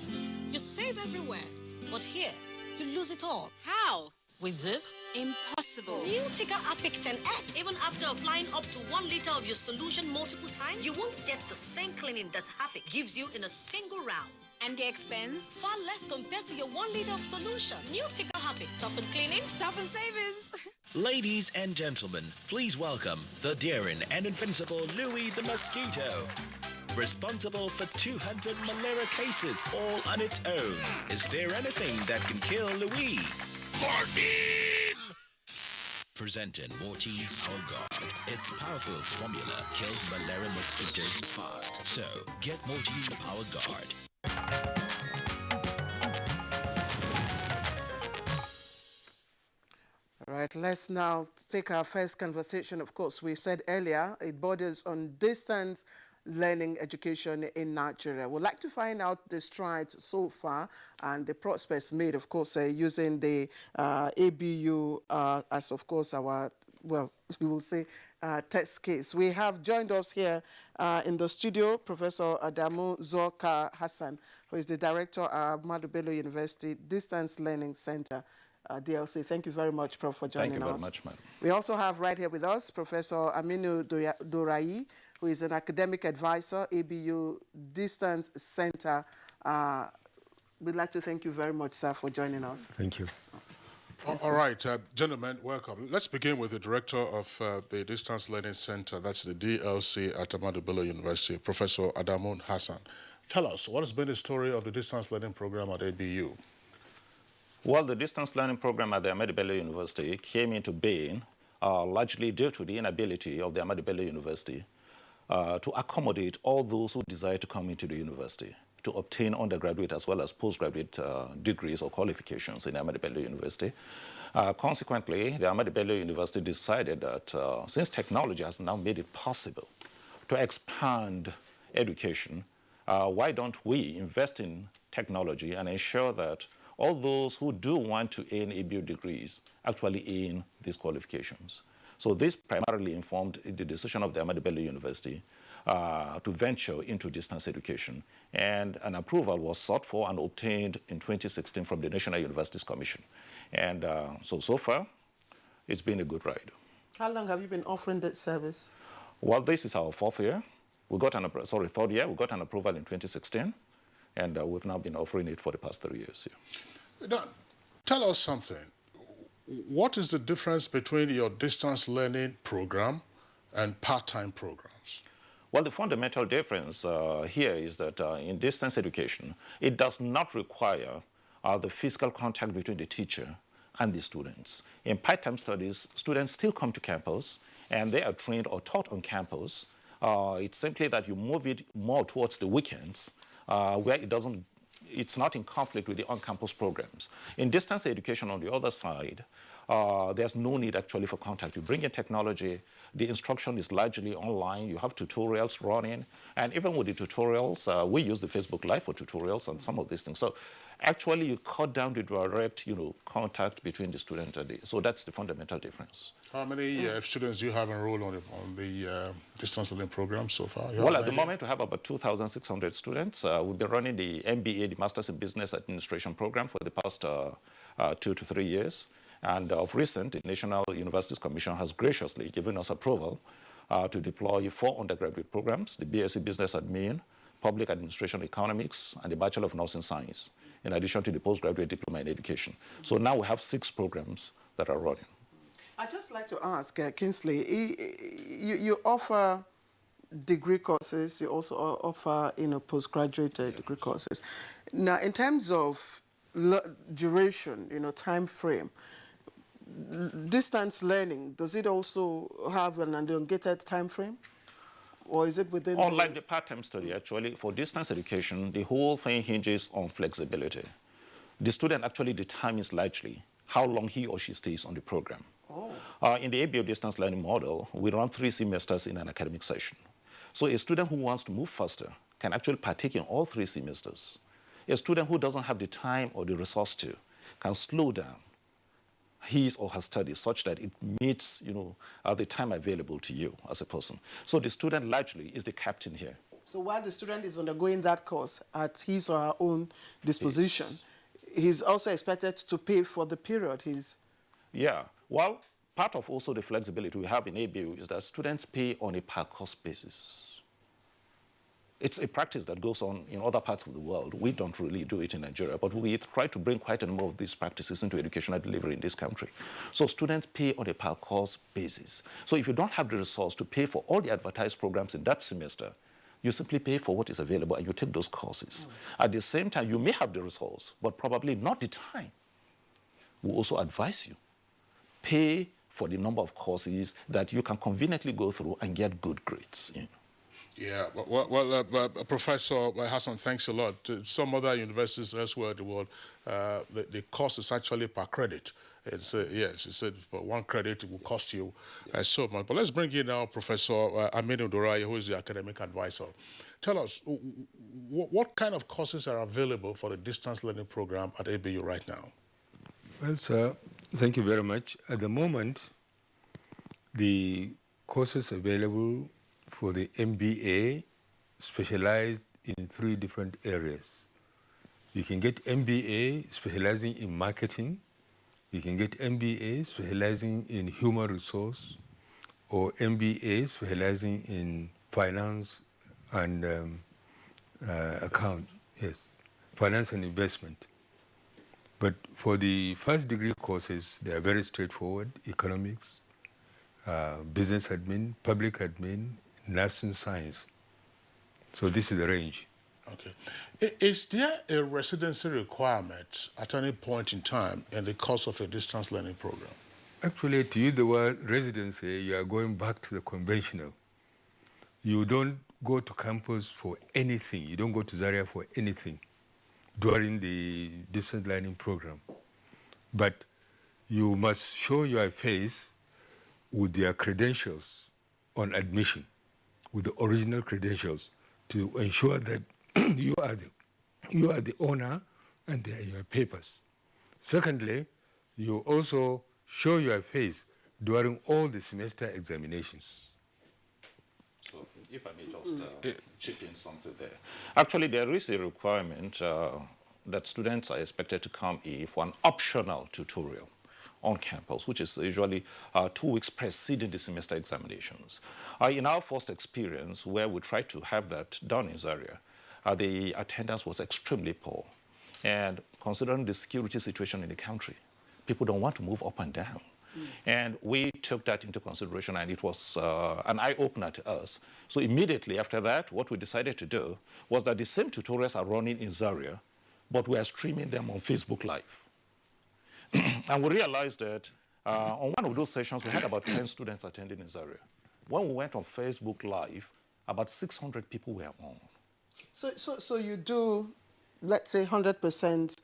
You save everywhere, but here, you lose it all. How? With this?
Impossible.
New Tika Apic 10X. Even after applying up to 1 liter of your solution multiple times, you won't get the same cleaning that Apic gives you in a single round.
And the expense?
Far less compared to your 1 liter of solution. New Tika Apic. Toughen cleaning,
toughen savings.
Ladies and gentlemen, please welcome the daring and invincible Louis the Mosquito. Responsible for 200 malaria cases all on its own. Is there anything that can kill Louis? Morphine! Presenting Mortine's Power Guard. Its powerful formula kills malaria mosquitoes fast. So, get Mortine's Power Guard.
All right, let's now take our first conversation. Of course, we said earlier, it borders on distance learning education in Nigeria. We'd like to find out the strides so far and the prospects made, of course, using the ABU as, of course, our, well, we will say, test case. We have joined us here in the studio, Professor Adamu Zorka Hassan, who is the director of Ahmadu Bello University Distance Learning Center, DLC. Thank you very much, Prof, for joining us.
Thank you very much, ma'am. We
also have right here with us Professor Aminu Dorai, who is an academic advisor, ABU Distance Center. We'd like to thank you very much, sir, for joining us.
Thank you.
All right, gentlemen, welcome. Let's begin with the director of the Distance Learning Center, that's the DLC at Ahmadu Bello University, Professor Adamu Hassan. Tell us, what has been the story of the distance learning program at ABU?
Well, the distance learning program at the Ahmadu Bello University came into being largely due to the inability of the Ahmadu Bello University to accommodate all those who desire to come into the university to obtain undergraduate as well as postgraduate degrees or qualifications in Ahmadu Bello University. Consequently, the Ahmadu Bello University decided that since technology has now made it possible to expand education, why don't we invest in technology and ensure that all those who do want to earn ABU degrees actually earn these qualifications. So this primarily informed the decision of the Ahmadu Bello University to venture into distance education. And an approval was sought for and obtained in 2016 from the National Universities Commission. And so far, it's been a good ride.
How long have you been offering that service?
Well, this is our third year. We got an approval in 2016. And we've now been offering it for the past 3 years. Yeah.
Now, tell us something. What is the difference between your distance learning program and part-time programs?
Well, the fundamental difference here is that in distance education, it does not require the physical contact between the teacher and the students. In part-time studies, students still come to campus, and they are trained or taught on campus. It's simply that you move it more towards the weekends, where it's not in conflict with the on-campus programs. In distance education, on the other side, there's no need actually for contact. You bring in technology, the instruction is largely online, you have tutorials running, and even with the tutorials, we use the Facebook Live for tutorials and some of these things. So actually you cut down the direct contact between the student and so that's the fundamental difference.
How many students do you have enrolled on the distance learning program so far?
Well, at the moment, we have about 2,600 students. We've been running the MBA, the Masters in Business Administration program, for the past 2 to 3 years. And of recent, the National Universities Commission has graciously given us approval to deploy 4 undergraduate programs, the BSc Business Admin, Public Administration Economics, and the Bachelor of Nursing Science, in addition to the postgraduate diploma in education. So now we have 6 programs that are running.
I'd just like to ask, Kingsley, you offer degree courses, you also offer postgraduate degree courses. Now, in terms of duration, time frame, distance learning, does it also have an elongated time frame? Or is it within
Unlike the part-time study, actually, for distance education, the whole thing hinges on flexibility. The student actually determines largely how long he or she stays on the program. In the ABO distance learning model, we run 3 semesters in an academic session. So a student who wants to move faster can actually partake in all 3 semesters. A student who doesn't have the time or the resource to can slow down his or her studies such that it meets, the time available to you as a person. So the student largely is the captain here.
So while the student is undergoing that course at his or her own disposition, he's also expected to pay for the period
Yeah. Well, part of also the flexibility we have in ABU is that students pay on a per-course basis. It's a practice that goes on in other parts of the world. We don't really do it in Nigeria, but we try to bring quite a number of these practices into educational delivery in this country. So students pay on a per-course basis. So if you don't have the resource to pay for all the advertised programs in that semester, you simply pay for what is available and you take those courses. At the same time, you may have the resource, but probably not the time. We also advise you, pay for the number of courses that you can conveniently go through and get good grades in.
Yeah, well, Professor Hassan, thanks a lot. Some other universities elsewhere in the world, the cost is actually per credit. It's for 1 credit it will cost you so much. But let's bring in now Professor Aminu Dorai, who is the academic advisor. Tell us, what kind of courses are available for the distance learning program at ABU right now?
Well, sir, thank you very much. At the moment, the courses available for the MBA specialized in 3 different areas. You can get MBA specializing in marketing, you can get MBA specializing in human resource, or MBA specializing in finance and finance and investment. But for the first degree courses, they are very straightforward: economics, business admin, public admin, nursing science. So this is the range.
Okay. Is there a residency requirement at any point in time in the course of a distance learning program?
Actually, to use the word residency, you are going back to the conventional. You don't go to campus for anything. You don't go to Zaria for anything during the distance learning program. But you must show your face with your credentials on admission, with the original credentials, to ensure that you are the owner and they are your papers. Secondly, you also show your face during all the semester examinations.
So if I may just chip in something there. Actually, there is a requirement that students are expected to come in for an optional tutorial on campus, which is usually 2 weeks preceding the semester examinations. In our first experience, where we tried to have that done in Zaria, the attendance was extremely poor. And considering the security situation in the country, people don't want to move up and down. And we took that into consideration, and it was an eye-opener to us. So immediately after that, what we decided to do was that the same tutorials are running in Zaria, but we are streaming them on Facebook Live. And we realized that on one of those sessions, we had about 10 students attending in Zaria. When we went on Facebook Live, about 600 people were on.
So you do, let's say, 100%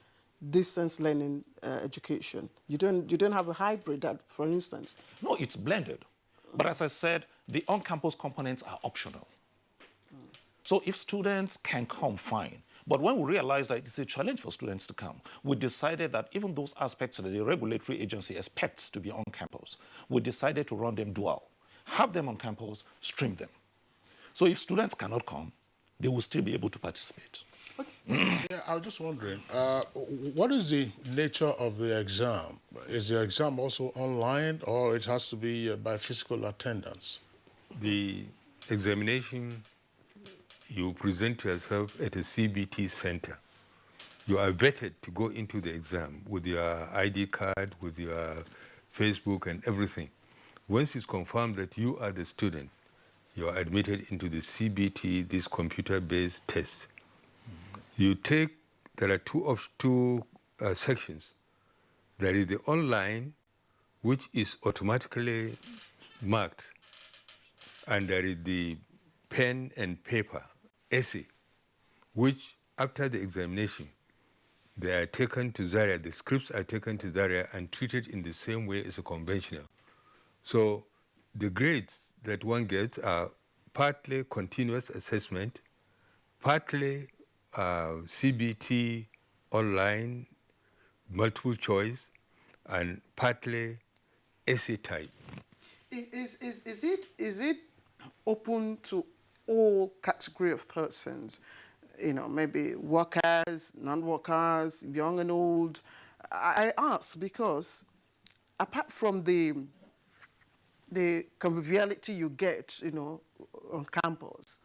distance learning education. You don't have a hybrid, for instance.
No, it's blended. But as I said, the on-campus components are optional. So if students can come, fine. But when we realized that it's a challenge for students to come, we decided that even those aspects that the regulatory agency expects to be on campus, we decided to run them dual. Have them on campus, stream them. So if students cannot come, they will still be able to participate.
Yeah, I was just wondering, what is the nature of the exam? Is the exam also online, or it has to be by physical attendance?
The examination, you present yourself at a CBT center. You are vetted to go into the exam with your ID card, with your Facebook and everything. Once it's confirmed that you are the student, you are admitted into the CBT, this computer-based test. You take, there are two sections. There is the online, which is automatically marked, and there is the pen and paper essay, which after the examination, they are taken to Zaria, the scripts are taken to Zaria and treated in the same way as a conventional. So the grades that one gets are partly continuous assessment, partly CBT online, multiple choice, and partly essay type.
Is it open to all category of persons? You know, maybe workers, non-workers, young and old. I ask because apart from the conviviality you get, you know, on campus,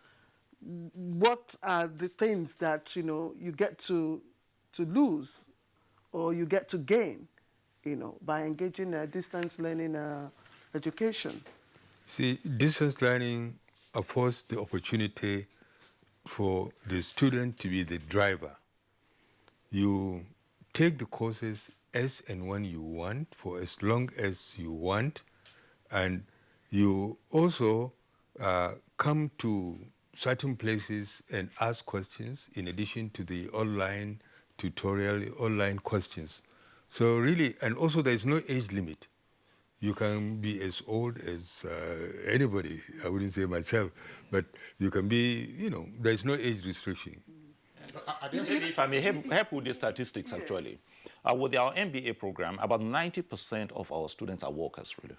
what are the things that, you know, you get to lose or you get to gain, you know, by engaging in distance learning education?
See, distance learning affords the opportunity for the student to be the driver. You take the courses as and when you want, for as long as you want, and you also come to certain places and ask questions in addition to the online tutorial, online questions. So really, and also there is no age limit. You can be as old as anybody. I wouldn't say myself, but you can be, you know, there is no age restriction.
Maybe if I may help with the statistics, actually. With our MBA program, about 90% of our students are workers, really.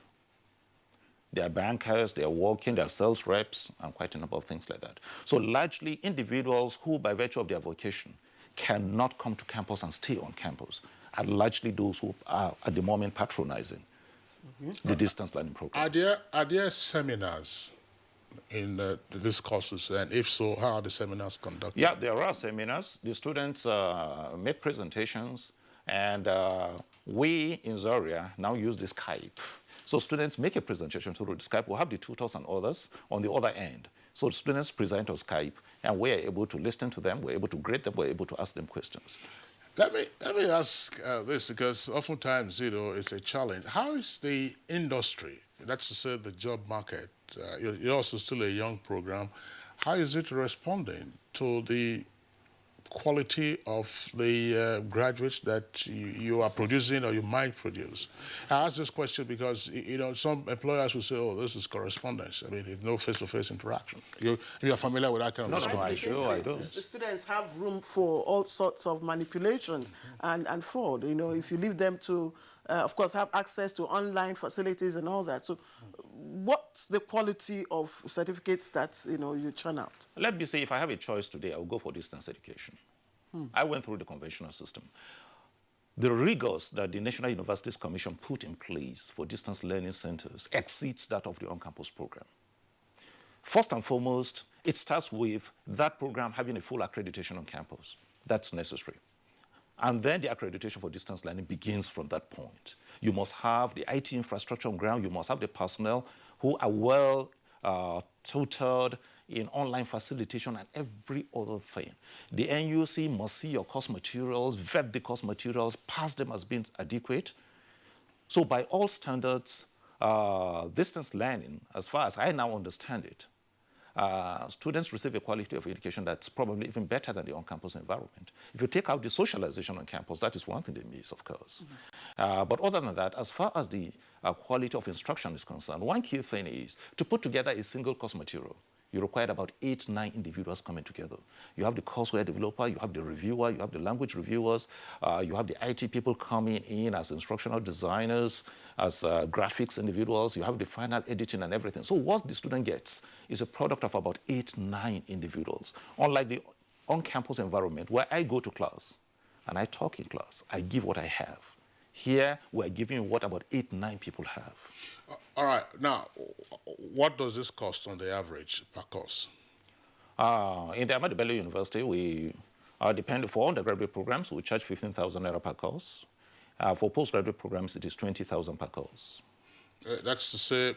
They are bankers, they are working, they are sales reps, and quite a number of things like that. So largely individuals who, by virtue of their vocation, cannot come to campus and stay on campus are largely those who are at the moment patronizing the distance learning program.
Are there seminars in these courses, and if so, how are the seminars conducted?
Yeah, there are seminars. The students make presentations, and we in Zaria now use the Skype. So students make a presentation through the Skype. We'll have the tutors and others on the other end. So students present on Skype, And we're able to listen to them, we're able to grade them, we're able to ask them questions.
Let me ask this, because oftentimes, it's a challenge. How is the industry, that's to say the job market, you're also still a young program, how is it responding to the quality of the graduates that you are producing or you might produce? I ask this question because, some employers will say, oh, this is correspondence. I mean, there's no face-to-face interaction. You're familiar with that kind of
No, I don't.
The students have room for all sorts of manipulations and fraud. If you leave them to, of course, have access to online facilities and all that. So what's the quality of certificates that, you churn out?
Let me say, if I have a choice today, I will go for distance education. I went through the conventional system. The rigors that the National Universities Commission put in place for distance learning centers exceeds that of the on-campus program. First and foremost, it starts with that program having a full accreditation on campus. That's necessary. And then the accreditation for distance learning begins from that point. You must have the IT infrastructure on ground. You must have the personnel who are well tutored in online facilitation and every other thing. The NUC must see your course materials, vet the course materials, pass them as being adequate. So by all standards, distance learning, as far as I now understand it, students receive a quality of education that's probably even better than the on-campus environment. If you take out the socialization on campus, that is one thing they miss, of course. But other than that, as far as the quality of instruction is concerned, one key thing is to put together a single course material. You require about 8, 9 individuals coming together. You have the courseware developer, you have the reviewer, you have the language reviewers, you have the IT people coming in as instructional designers, as graphics individuals, you have the final editing and everything. So what the student gets is a product of about 8, 9 individuals. Unlike the on-campus environment where I go to class and I talk in class, I give what I have. Here, we're giving you what about 8, 9 people have.
All right. Now, what does this cost on the average per course?
In the Ahmadu Bello University, we depend for undergraduate programs, we charge 15,000 naira per course. For postgraduate programs, it is 20,000 per course.
That's to say,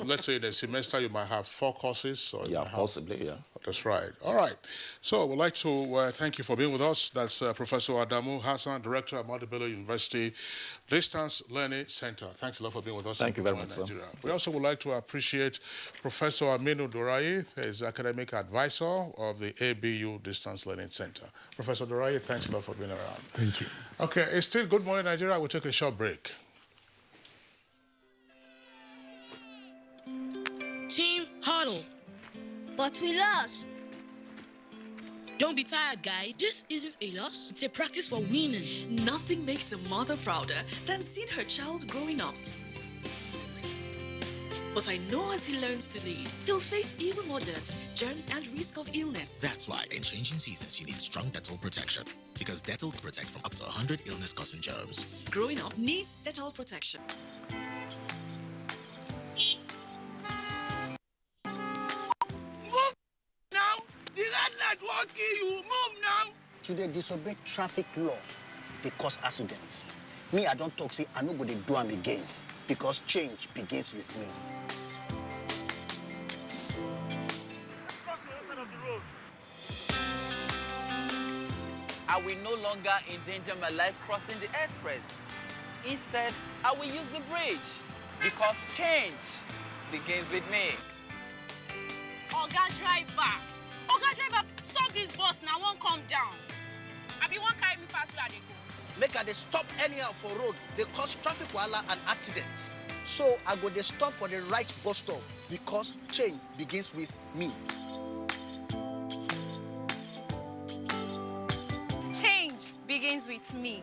let's say in a semester you might have 4 courses. Or
yeah, possibly, yeah.
That's right. All right. So we'd like to thank you for being with us. That's Professor Adamu Hassan, Director at Ahmadu Bello University Distance Learning Center. Thanks a lot for being with us.
Thank you very much, sir.
We also would like to appreciate Professor Aminu Doraye, his academic advisor of the ABU Distance Learning Center. Professor Doraye, thanks a lot for being around.
Thank you.
Okay, it's still Good Morning Nigeria. We'll take a short break.
Team huddle.
But we lost.
Don't be tired, guys. This isn't a loss. It's a practice for winning.
Nothing makes a mother prouder than seeing her child growing up. But I know as he learns to lead, he'll face even more dirt, germs, and risk of illness.
That's why in changing seasons, you need strong Dettol protection. Because Dettol protects from up to 100 illness-causing germs.
Growing up needs Dettol protection.
Won't kill you. Move now. To the disobey traffic law, they cause accidents. Me, I don't talk, say, I no go to do them again. Because change begins with me.
Cross the other side of the road. I will no longer endanger my life crossing the express. Instead, I will use the bridge. Because change begins with me.
Oga driver, stop this bus now, won't come down. I be one carry me past where they go.
Make they stop anyhow for road. They cause traffic wahala and accidents. So I go they stop for the right bus stop because change begins with me.
Change begins with me.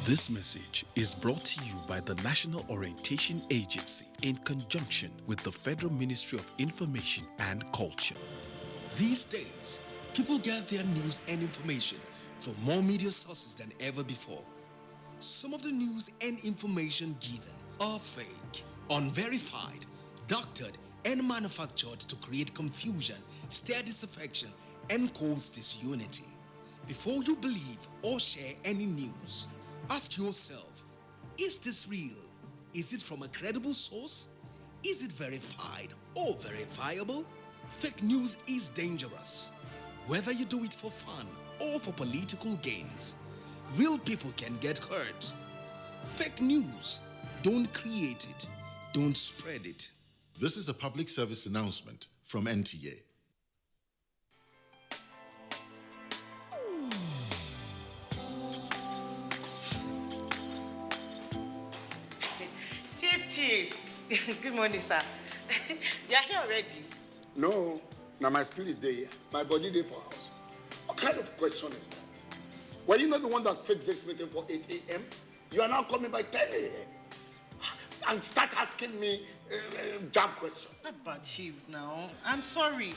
This message is brought to you by the National Orientation Agency in conjunction with the Federal Ministry of Information and Culture.
These days, people get their news and information from more media sources than ever before. Some of the news and information given are fake, unverified, doctored, and manufactured to create confusion, stir disaffection, and cause disunity. Before you believe or share any news, ask yourself, is this real? Is it from a credible source? Is it verified or verifiable? Fake news is dangerous, whether you do it for fun or for political gains. Real people can get hurt. Fake news, don't create it, don't spread it.
This is a public service announcement from NTA.
Chief. Good morning, sir. You are here already?
No. Now my spirit day, my body day for house. What kind of question is that? Were you not the one that fixed this meeting for 8 a.m.? You are now coming by 10 a.m. and start asking me job questions.
But Chief, now, I'm sorry.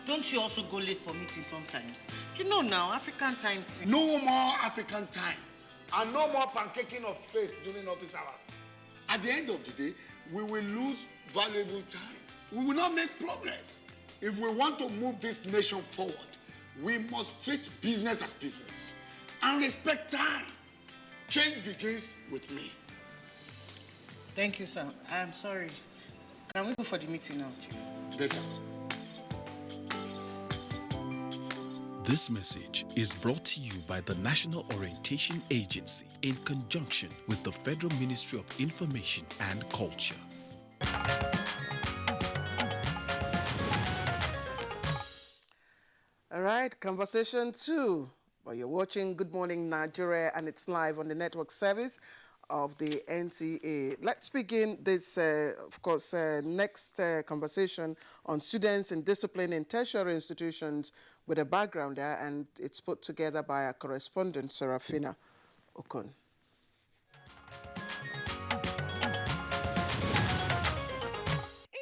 Don't you also go late for meetings sometimes? You know now, African time.
No more African time. And no more pancaking of face during office hours. At the end of the day, we will lose valuable time. We will not make progress. If we want to move this nation forward, we must treat business as business and respect time. Change begins with me.
Thank you, sir. I'm sorry. Can we go for the meeting now, Chief?
Later.
This message is brought to you by the National Orientation Agency in conjunction with the Federal Ministry of Information and Culture.
All right, conversation 2. Well, you're watching Good Morning Nigeria, and it's live on the network service of the NTA. Let's begin this, next conversation on students in discipline in tertiary institutions with a background there, and it's put together by our correspondent, Serafina Okon.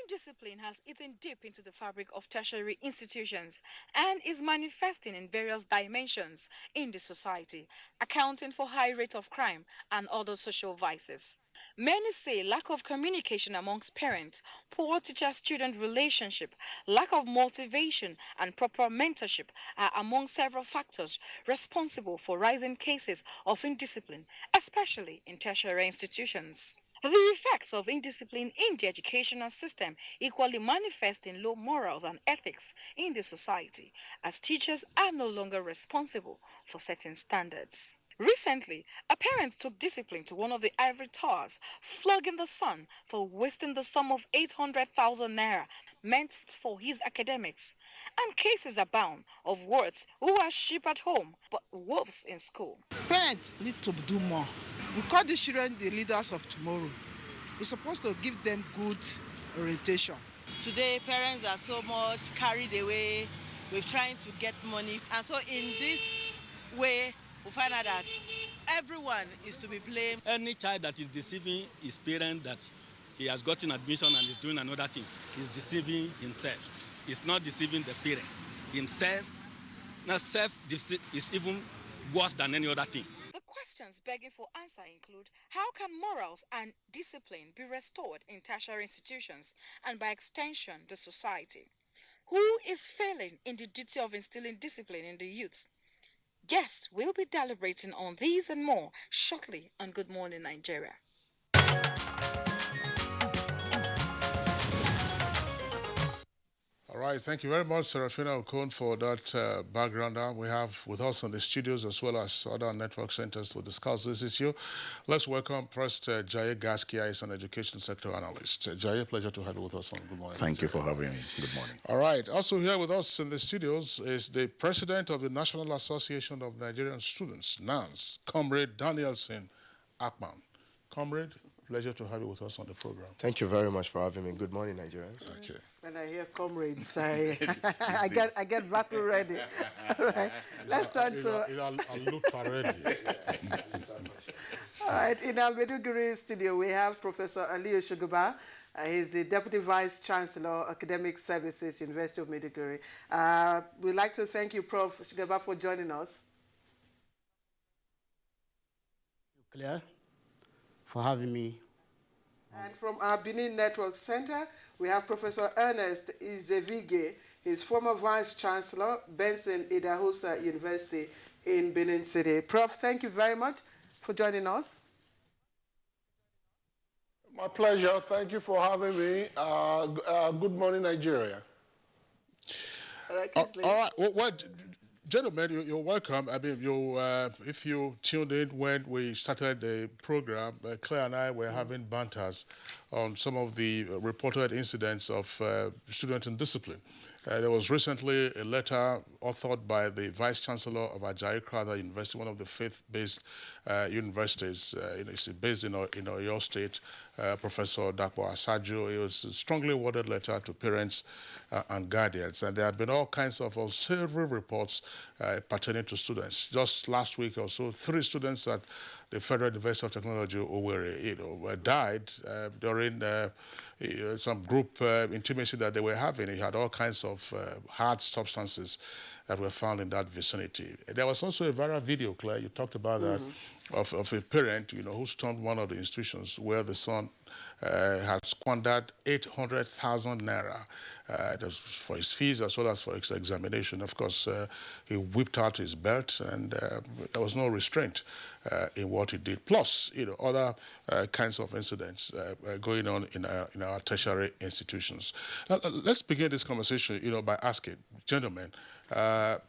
Indiscipline has eaten deep into the fabric of tertiary institutions and is manifesting in various dimensions in the society, accounting for high rate of crime and other social vices. Many say lack of communication amongst parents, poor teacher-student relationship, lack of motivation and proper mentorship are among several factors responsible for rising cases of indiscipline, especially in tertiary institutions. The effects of indiscipline in the educational system equally manifest in low morals and ethics in the society, as teachers are no longer responsible for setting standards. Recently, a parent took discipline to one of the ivory towers, flogging the son for wasting the sum of 800,000 naira meant for his academics. And cases abound of wards who are sheep at home but wolves in school.
Parents need to do more. We call these children the leaders of tomorrow. We're supposed to give them good orientation.
Today, parents are so much carried away with trying to get money. And so in this way, we find out that everyone is to be blamed.
Any child that is deceiving his parent that he has gotten admission and is doing another thing is deceiving himself. He's not deceiving the parent. Himself, now self is even worse than any other thing.
Questions begging for answer include: how can morals and discipline be restored in tertiary institutions and by extension the society? Who is failing in the duty of instilling discipline in the youth? Guests will be deliberating on these and more shortly on Good Morning Nigeria.
All right, thank you very much, Serafina Okon, for that background. We have with us in the studios as well as other network centers to discuss this issue. Let's welcome first Jaye Gaskia, is an education sector analyst. Jaye, pleasure to have you with us on Good Morning.
Thank you for having me. Good morning.
All right, also here with us in the studios is the president of the National Association of Nigerian Students, NANS, Comrade Danielson Akman. Comrade, pleasure to have you with us on the program.
Thank you very much for having me. Good morning, Nigerians.
Okay.
When I hear comrades, I get battle ready. All right, let's turn to.
I look already.
All right, in our Maiduguri studio, we have Professor Aliyu Shuguba. He's the Deputy Vice Chancellor, Academic Services, University of Maiduguri. We'd like to thank you, Prof. Shuguba, for joining us.
Claire, for having me.
And from our Benin Network Center, we have Professor Ernest Izevige. He's former Vice Chancellor, Benson Idahosa University in Benin City. Prof, thank you very much for joining us.
My pleasure. Thank you for having me. Good morning, Nigeria.
All right,
all right. Well, gentlemen, you're welcome. I mean, if you tuned in when we started the program, Claire and I were having banters on some of the reported incidents of student indiscipline. There was recently a letter authored by the Vice Chancellor of Ajayi Crowther University, one of the faith-based universities based in Oyo State, Professor Dapo Asajo. It was a strongly worded letter to parents and guardians, and there have been all kinds of several reports pertaining to students. Just last week or so, 3 students at the Federal University of Technology, Owerri, died during some group intimacy that they were having. He had all kinds of hard substances that were found in that vicinity. There was also a viral video, Claire, you talked about that, of a parent, who stormed one of the institutions where the son had squandered 800,000 naira for his fees as well as for his examination. Of course, he whipped out his belt, and there was no restraint in what he did. Plus, other kinds of incidents going on in our tertiary institutions. Now, let's begin this conversation, by asking, gentlemen, are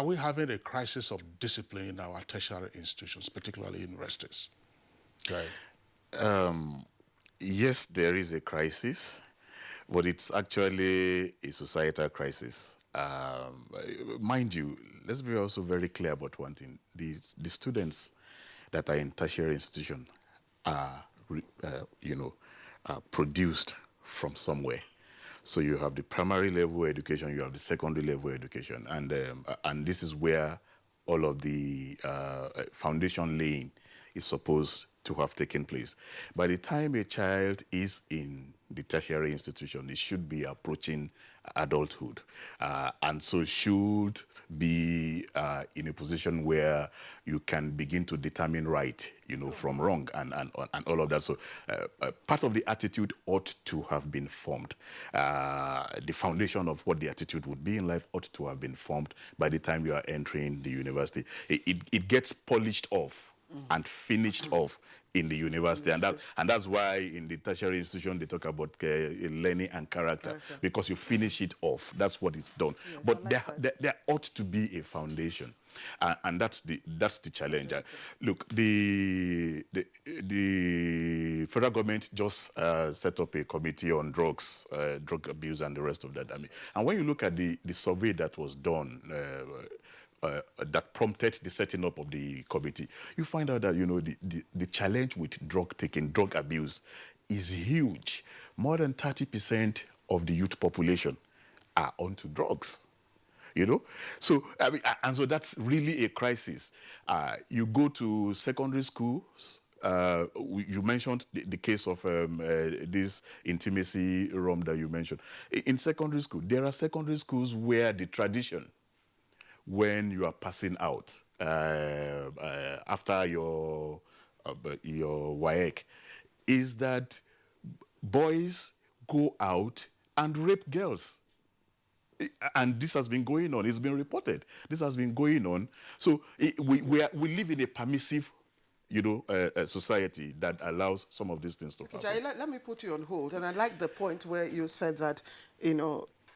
we having a crisis of discipline in our tertiary institutions, particularly universities?
Right. Yes, there is a crisis, but it's actually a societal crisis. Mind you, let's be also very clear about one thing. The students that are in tertiary institution are, produced from somewhere. So you have the primary level education, you have the secondary level education, and this is where all of the foundation laying is supposed to have taken place. By the time a child is in the tertiary institution, it should be approaching adulthood, and so should be in a position where you can begin to determine right, from wrong, and all of that. So part of the attitude ought to have been formed. The foundation of what the attitude would be in life ought to have been formed by the time you are entering the university. It gets polished off and finished off in the university, and that's why in the tertiary institution they talk about learning and character, because you finish it off. That's what it's done. Yes, but there ought to be a foundation, and that's the challenge. Look, the federal government just set up a committee on drugs, drug abuse, and the rest of that. And when you look at the survey that was done. That prompted the setting up of the committee, you find out that the challenge with drug abuse is huge. More than 30% of the youth population are onto drugs. So and so that's really a crisis. You go to secondary schools. You mentioned the case of this intimacy room that you mentioned. In secondary school, there are secondary schools where the tradition, when you are passing out after your WAEC, is that boys go out and rape girls. And this has been going on. It's been reported. This has been going on. So we live in a permissive, society that allows some of these things to happen.
Jai, let me put you on hold. And I like the point where you said that,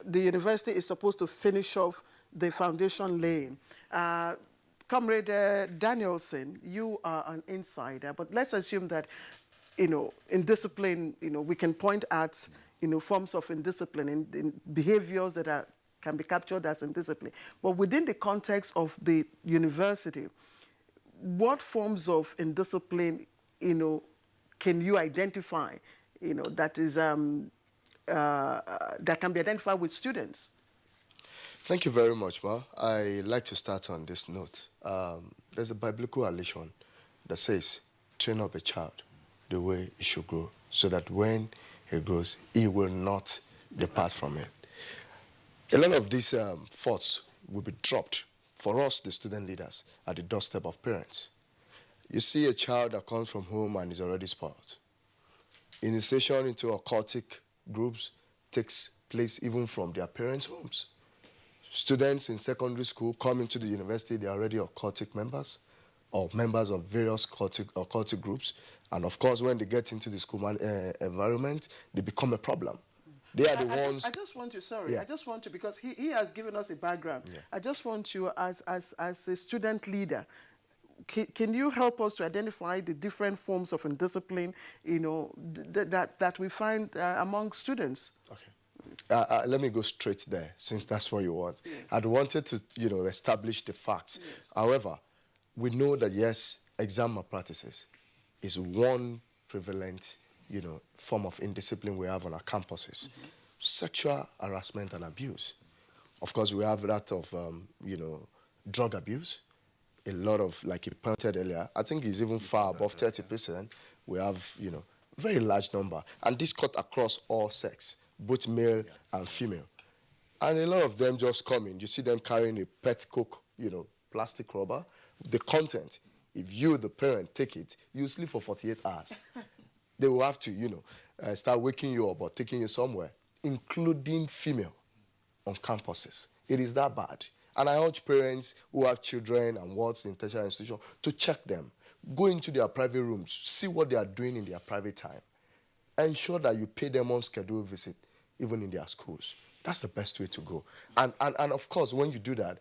the university is supposed to finish off the foundation laying. Comrade Danielson, you are an insider, but let's assume that, indiscipline, we can point at, forms of indiscipline, in behaviors that can be captured as indiscipline. But within the context of the university, what forms of indiscipline, can you identify, that is, that can be identified with students?
Thank you very much, Ma. I like to start on this note. There's a biblical allusion that says, train up a child the way he should grow, so that when he grows, he will not depart from it. A lot of these thoughts will be dropped for us, the student leaders, at the doorstep of parents. You see a child that comes from home and is already spoiled. Initiation into occultic groups takes place even from their parents' homes. Students in secondary school come into the university, they are already occultic members or members of various occultic groups. And of course, when they get into the school environment, they become a problem. They are the ones.
I just want you, sorry,
Yeah.
I just want you, because he has given us a background.
Yeah.
I just want you, as a student leader, can you help us to identify the different forms of indiscipline, you know, that we find among students?
Okay. Let me go straight there, since that's what you want.
Yeah.
I'd wanted to, you know, establish the facts.
Yes.
However, we know that, yes, exam malpractices is one prevalent, you know, form of indiscipline we have on our campuses.
Mm-hmm.
Sexual harassment and abuse. Of course, we have that of, you know, drug abuse. A lot of, like you pointed earlier, I think it's even far above 30%. We have, you know, very large number. And this cut across all sex, both male and female. And a lot of them just come in. You see them carrying a pet Coke, you know, plastic rubber. The content, if you, the parent, take it, you sleep for 48 hours. They will have to, you know, start waking you up or taking you somewhere, including female on campuses. It is that bad. And I urge parents who have children and what's in tertiary institution to check them. Go into their private rooms, see what they are doing in their private time. Ensure that you pay them on scheduled visit, even in their schools. That's the best way to go. And of course, when you do that,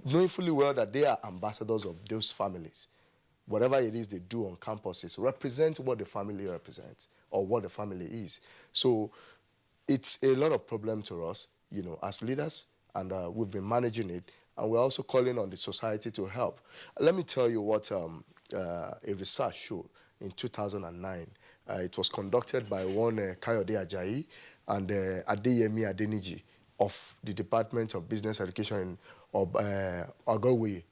knowing fully well that they are ambassadors of those families, whatever it is they do on campuses, represent what the family represents or what the family is. So it's a lot of problem to us, you know, as leaders, and we've been managing it, and we're also calling on the society to help. Let me tell you what a research showed in 2009. It was conducted by one Kayode Ajayi and Adeyemi Adeniji of the Department of Business Education in Ogowe,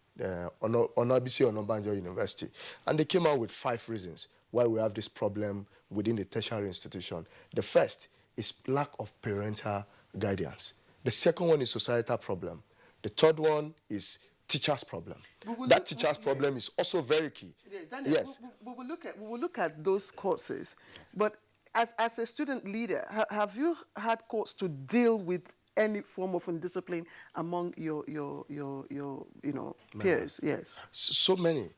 Onabisi Onabanjo University. And they came out with 5 reasons why we have this problem within the tertiary institution. The first is lack of parental guidance. The second one is societal problem. The third one is teacher's problem. That teacher's problem is also very key.
Yes, Daniel,
yes.
we will look at those courses. But as a student leader, have you had course to deal with any form of indiscipline among your peers? Yes.
So many.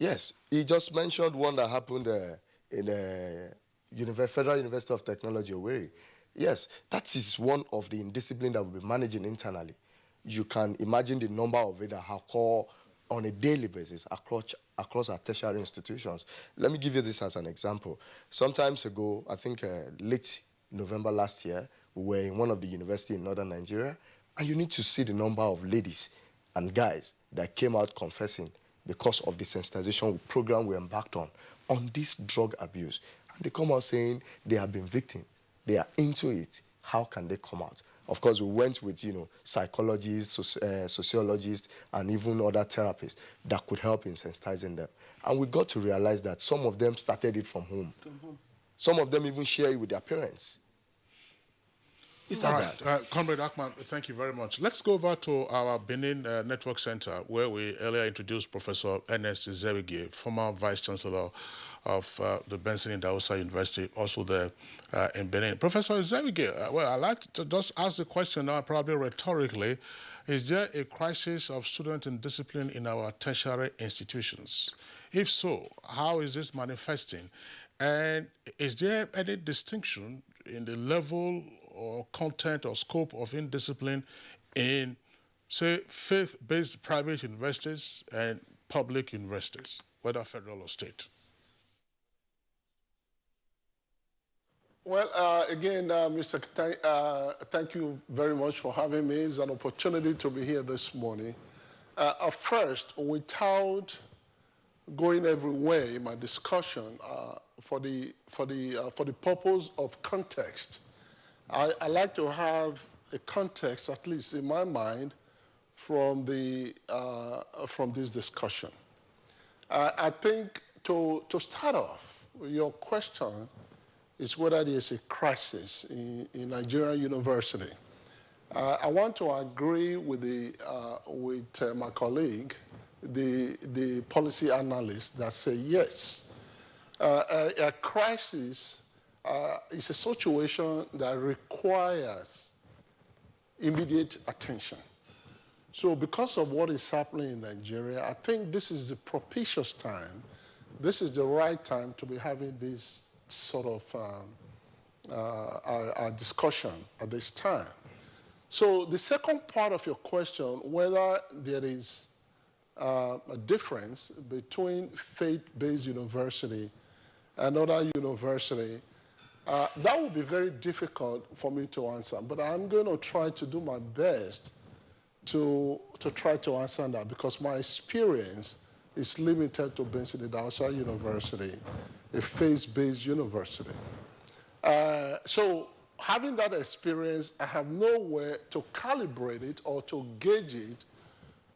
Yes. He just mentioned one that happened in Federal University of Technology, Owerri. Yes, that is one of the indiscipline that we'll be managing internally. You can imagine the number of it that occur on a daily basis across our tertiary institutions. Let me give you this as an example. Some times ago, I think late November last year, we were in one of the universities in northern Nigeria, and you need to see the number of ladies and guys that came out confessing because of the sensitization program we embarked on this drug abuse. And they come out saying they have been victims. They are into it. How can they come out? Of course, we went with, you know, psychologists, sociologists, and even other therapists that could help in sensitizing them. And we got to realize that some of them started it from home. Some of them even share it with their parents. Is that
all right, Comrade Akman, thank you very much. Let's go over to our Benin Network Center, where we earlier introduced Professor Ernest Zewige, former Vice-Chancellor of the Benson Idahosa University, also there in Benin. Professor Zewige, well, I'd like to just ask the question now, probably rhetorically. Is there a crisis of student indiscipline in our tertiary institutions? If so, how is this manifesting? And is there any distinction in the level or content or scope of indiscipline in, say, faith-based private universities and public universities, whether federal or state?
Well, again, Mr. Thank you very much for having me. It's an opportunity to be here this morning. First, without going everywhere in my discussion, for the purpose of context, I like to have a context, at least in my mind, from this discussion. I think to start off, your question is whether there is a crisis in Nigerian university. I want to agree with my colleague, the policy analyst, that say yes. A crisis is a situation that requires immediate attention. So because of what is happening in Nigeria, I think this is the propitious time. This is the right time to be having this sort of our discussion at this time. So the second part of your question, whether there is a difference between faith-based university and other university, that would be very difficult for me to answer. But I'm going to try to do my best to try to answer that, because my experience is limited to Benson Idausa University, a faith-based university. So having that experience, I have nowhere to calibrate it or to gauge it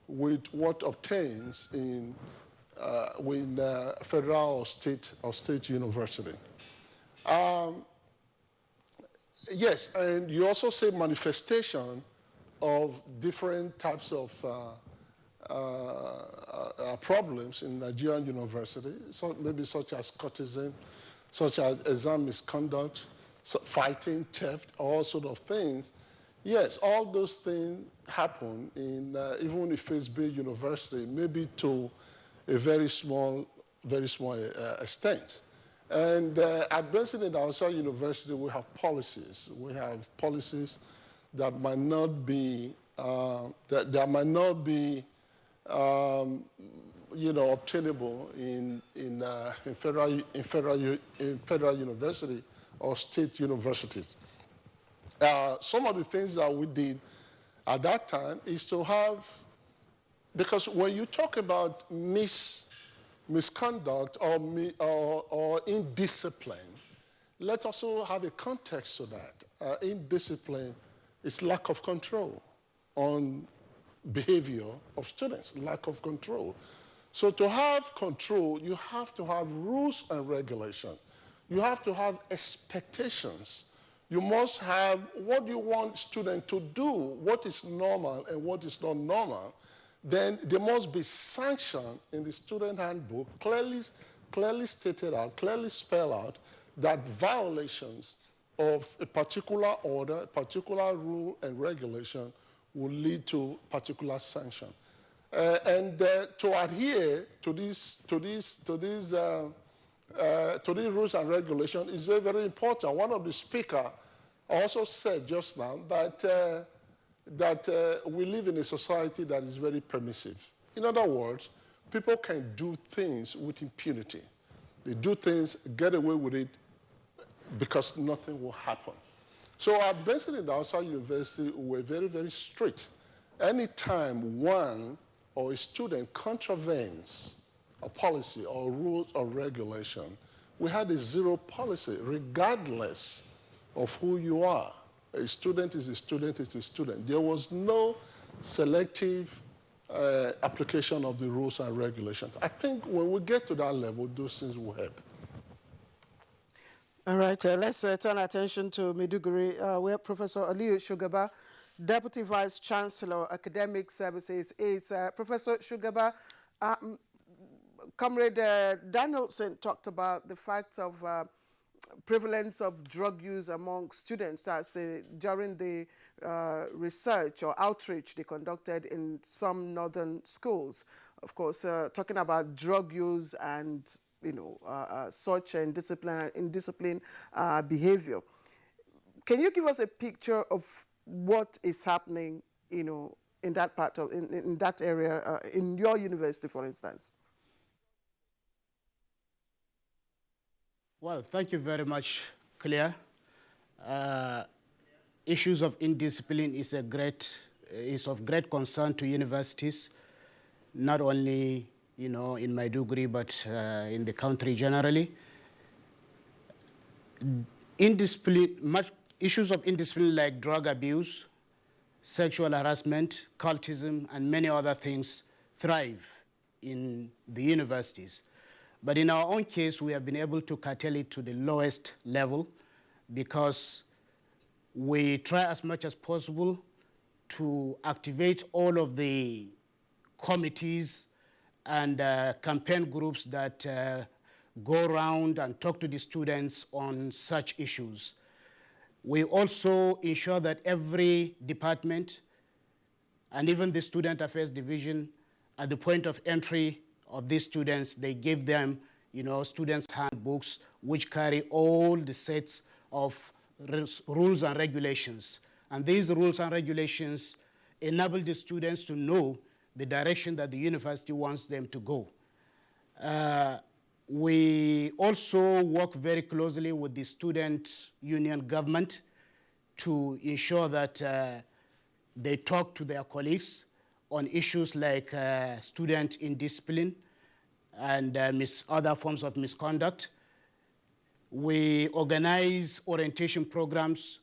with what obtains in federal or state university. Yes, and you also say manifestation of different types of problems in Nigerian university, so maybe such as courtesan, such as exam misconduct, fighting, theft, all sort of things. Yes, all those things happen in even a faith-based university, maybe to a very small extent. And at Benson Idausa University, we have policies. We have policies that might not be obtainable in federal university or state universities. Some of the things that we did at that time is to have, because when you talk about misconduct or indiscipline, let's also have a context to that. Indiscipline is lack of control on behavior of students, lack of control. So to have control, you have to have rules and regulation. You have to have expectations. You must have what you want students to do, what is normal and what is not normal. Then there must be sanction in the student handbook, clearly stated out, clearly spelled out, that violations of a particular order, a particular rule and regulation will lead to particular sanction. And to adhere to these rules and regulations is very, very important. One of the speakers also said just now that we live in a society that is very permissive. In other words, people can do things with impunity. They do things, get away with it, because nothing will happen. So at Benson Idausa University, we're very, very strict. Anytime one or a student contravenes a policy or rules or regulation, we had a zero policy, regardless of who you are. A student is a student is a student. There was no selective application of the rules and regulations. I think when we get to that level, those things will help.
All right, let's turn attention to Maiduguri, where Professor Aliyu Shugaba, Deputy Vice Chancellor, Academic Services, is. Professor Shugaba, Comrade Danielson talked about the fact of prevalence of drug use among students. That's during the research or outreach they conducted in some northern schools. Of course, talking about drug use and such indiscipline behavior. Can you give us a picture of what is happening, in that part of in that area in your university, for instance?
Well, thank you very much, Claire. Issues of indiscipline is of great concern to universities, not only in Maiduguri, but in the country generally. Issues of indiscipline like drug abuse, sexual harassment, cultism, and many other things thrive in the universities. But in our own case, we have been able to curtail it to the lowest level because we try as much as possible to activate all of the committees and campaign groups that go around and talk to the students on such issues. We also ensure that every department and even the Student Affairs Division, at the point of entry of these students, they give them, students' handbooks, which carry all the sets of rules and regulations. And these rules and regulations enable the students to know the direction that the university wants them to go. We also work very closely with the student union government to ensure that they talk to their colleagues on issues like student indiscipline and other forms of misconduct. We organize orientation programs.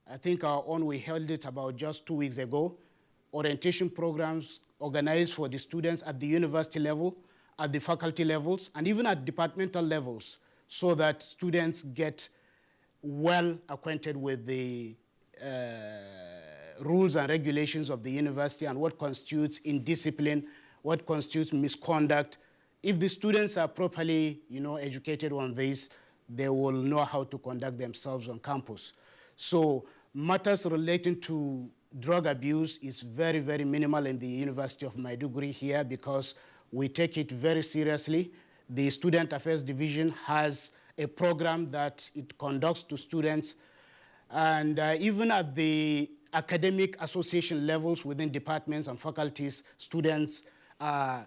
I think our own, we held it about just 2 weeks ago. Orientation programs organized for the students at the university level, at the faculty levels, and even at departmental levels, so that students get well acquainted with the rules and regulations of the university and what constitutes indiscipline, what constitutes misconduct. If the students are properly, educated on this, they will know how to conduct themselves on campus. So matters relating to drug abuse is very, very minimal in the University of Maiduguri here because we take it very seriously. The Student Affairs Division has a program that it conducts to students, and even at the academic association levels within departments and faculties, students are,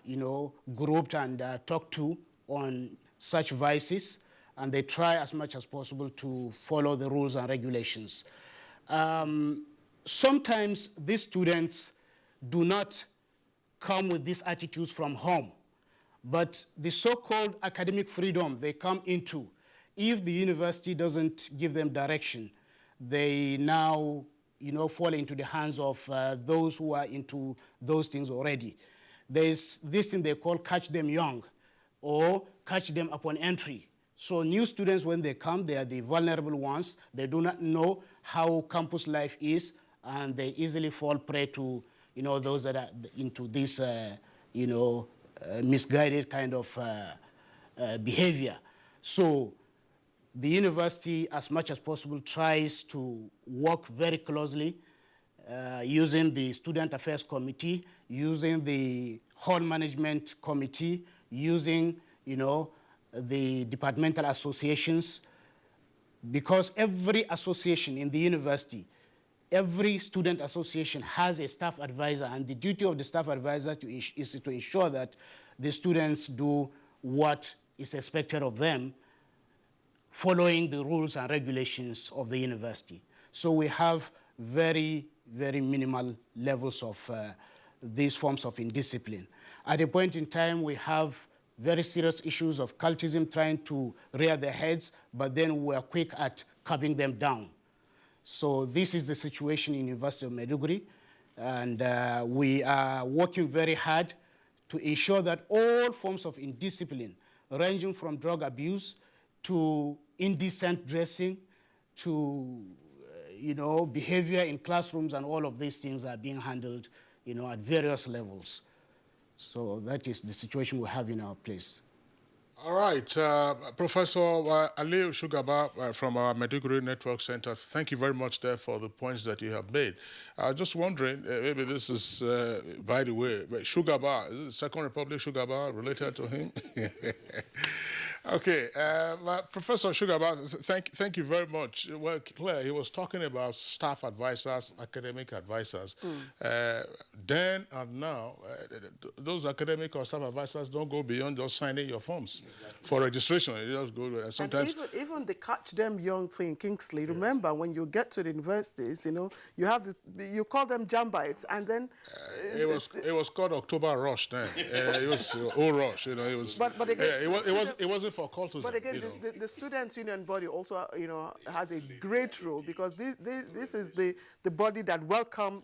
grouped and talked to on such vices, and they try as much as possible to follow the rules and regulations. Sometimes these students do not come with these attitudes from home, but the so-called academic freedom they come into, if the university doesn't give them direction, they now fall into the hands of those who are into those things already. There's this thing they call catch them young or catch them upon entry. So new students, when they come, they are the vulnerable ones. They do not know how campus life is, and they easily fall prey to those that are into this misguided kind of behavior. So the university, as much as possible, tries to work very closely using the Student Affairs Committee, using the Hall Management Committee, using, the departmental associations, because every association in the university, every student association has a staff advisor, and the duty of the staff advisor is to ensure that the students do what is expected of them, following the rules and regulations of the university. So we have very, very minimal levels of these forms of indiscipline. At a point in time, we have very serious issues of cultism trying to rear their heads, but then we're quick at curbing them down. So this is the situation in University of Maiduguri, and we are working very hard to ensure that all forms of indiscipline, ranging from drug abuse to indecent dressing to behavior in classrooms, and all of these things are being handled at various levels. So that is the situation we have in our place.
All right, Professor Aliu Shugaba from our Maiduguri Network Center, thank you very much there for the points that you have made. Just wondering, maybe this is, by the way, but Shugaba, is it Second Republic Shugaba related to him? Okay, Professor Shugaba, thank you very much. Well, Claire, he was talking about staff advisors, academic advisors. Then and now, those academic or staff advisors don't go beyond just signing your forms for registration. You just go sometimes.
And even the catch them young thing, Kingsley. Remember, when you get to the universities, you have you call them jambites, and then
it was called October Rush then. It was old Rush. It was. But again, it wasn't for cultism.
But again, the students' union body also has a great role, because this is the body that welcomes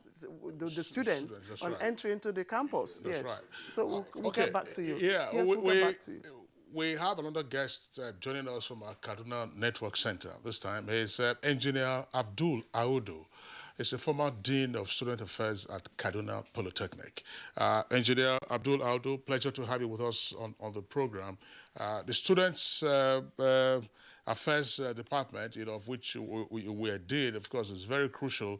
the students on entry into the campus.
That's right.
So we'll get back to you.
Yeah,
yes, we'll get back to you.
We have another guest joining us from our Kaduna Network Center. This time is Engineer Abdul Audu. He's a former Dean of Student Affairs at Kaduna Polytechnic. Engineer Abdul Audu, pleasure to have you with us on the program. The Students Affairs Department, of which we are Dean, of course, is very crucial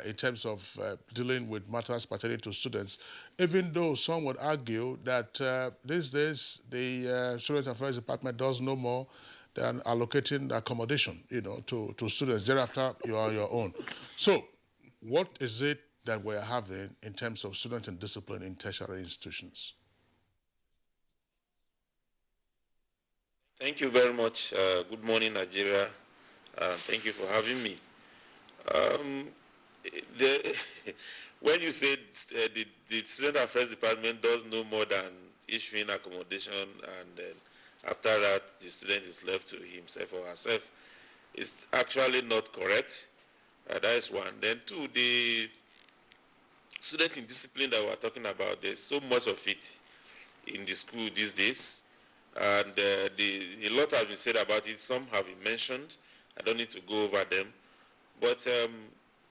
in terms of dealing with matters pertaining to students, even though some would argue that these days the Student Affairs Department does no more than allocating accommodation, to students. Thereafter, you are on your own. So, what is it that we're having in terms of student indiscipline in tertiary institutions?
Thank you very much. Good morning, Nigeria. Thank you for having me. When you say the Student Affairs Department does no more than issuing accommodation, and then after that the student is left to himself or herself, it's actually not correct. That is one. Then two, the student indiscipline that we're talking about, there's so much of it in the school these days, and a lot has been said about it. Some have been mentioned. I don't need to go over them. But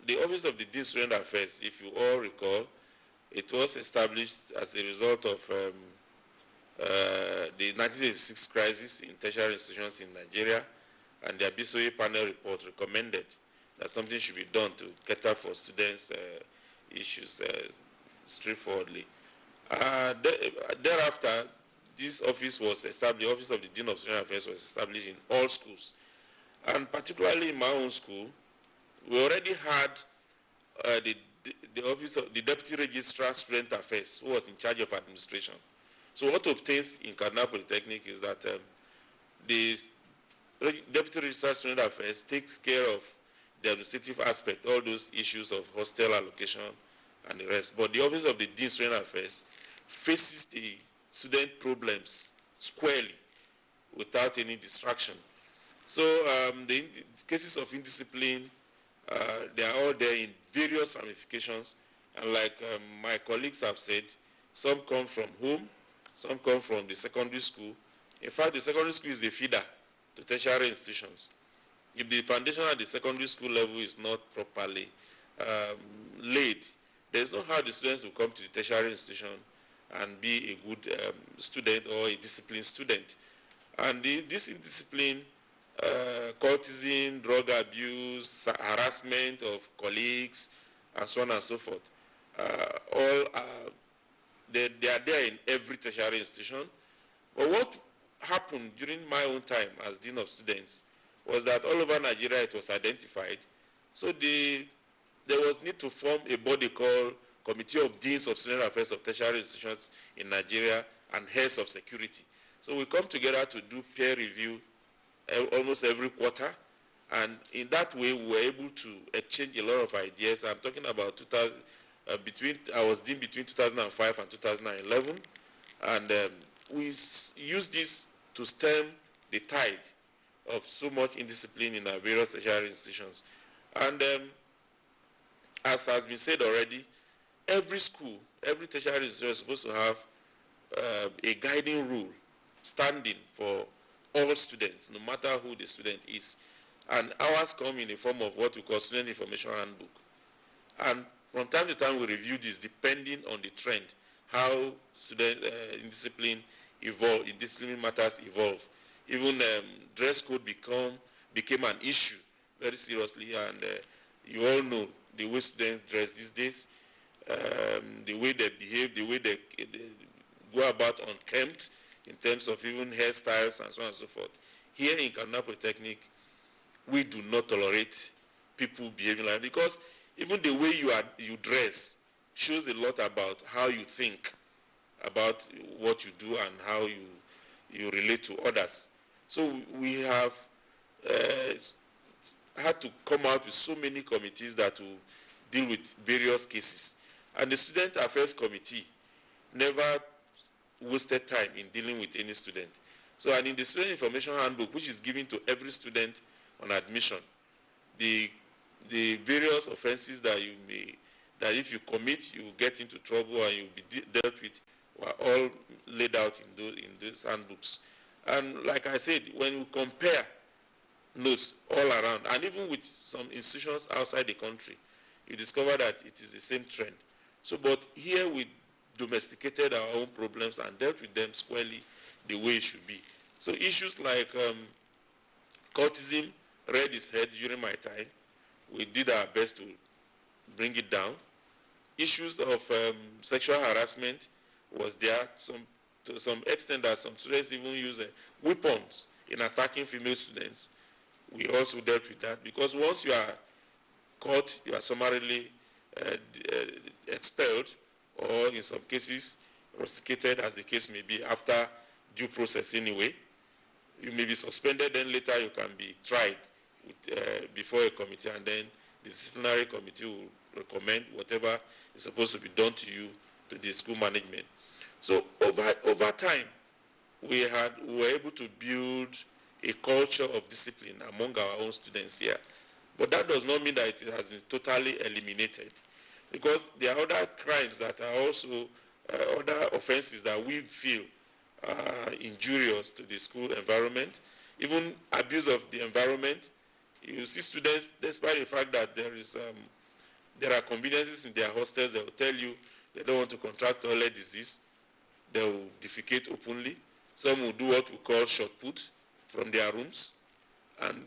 the Office of the Dean Student Affairs, if you all recall, it was established as a result of the 1986 crisis in tertiary institutions in Nigeria, and the Abuja panel report recommended that something should be done to cater for students' issues straightforwardly. Thereafter, this office was established, the Office of the Dean of Student Affairs was established in all schools. And particularly in my own school, we already had the Office of the Deputy Registrar Student Affairs, who was in charge of administration. So what obtains in Kaduna Polytechnic is that the Deputy Registrar Student Affairs takes care of the administrative aspect, all those issues of hostel allocation and the rest. But the Office of the Dean Student Affairs faces the student problems squarely without any distraction. So the cases of indiscipline, they are all there in various ramifications. And like my colleagues have said, some come from home, some come from the secondary school. In fact, the secondary school is the feeder to tertiary institutions. If the foundation at the secondary school level is not properly laid, there's no how the students will come to the tertiary institution and be a good student or a disciplined student. And this indiscipline, cultism, drug abuse, harassment of colleagues, and so on and so forth, they are there in every tertiary institution. But what happened during my own time as Dean of Students was that all over Nigeria it was identified. So there was need to form a body called Committee of Deans of Student Affairs of Tertiary Institutions in Nigeria and Heads of Security. So we come together to do peer review almost every quarter, and in that way we were able to exchange a lot of ideas. I'm talking about I was dean between 2005 and 2011, and we used this to stem the tide of so much indiscipline in our various tertiary institutions. And as has been said already, every school, every tertiary institution is supposed to have a guiding rule standing for all students, no matter who the student is. And ours come in the form of what we call Student Information Handbook. And from time to time we review this depending on the trend, how student indiscipline evolve, indiscipline matters evolve. Even dress code became an issue very seriously, and you all know the way students dress these days, the way they behave, the way they go about unkempt in terms of even hairstyles and so on and so forth. Here in Kaduna Polytechnic, we do not tolerate people behaving like that, because even the way you dress shows a lot about how you think about what you do and how you relate to others. So we have had to come out with so many committees that will deal with various cases. And the Student Affairs Committee never wasted time in dealing with any student. So, and in the Student Information Handbook, which is given to every student on admission, the various offenses that if you commit, you get into trouble and you'll be dealt with, were all laid out in those handbooks. And like I said, when you compare notes all around, and even with some institutions outside the country, you discover that it is the same trend. So, but here we domesticated our own problems and dealt with them squarely the way it should be. So issues like cultism reared its head during my time. We did our best to bring it down. Issues of sexual harassment was there to some extent that some students even use weapons in attacking female students, we also dealt with that, because once you are caught, you are summarily expelled, or in some cases rusticated, as the case may be, after due process anyway. You may be suspended, then later you can be tried with, before a committee, and then the disciplinary committee will recommend whatever is supposed to be done to you to the school management. So over time, we were able to build a culture of discipline among our own students here. But that does not mean that it has been totally eliminated, because there are other crimes that are also other offenses that we feel injurious to the school environment, even abuse of the environment. You see students, despite the fact that there are conveniences in their hostels, they will tell you they don't want to contract toilet disease. They will defecate openly. Some will do what we call shot put from their rooms and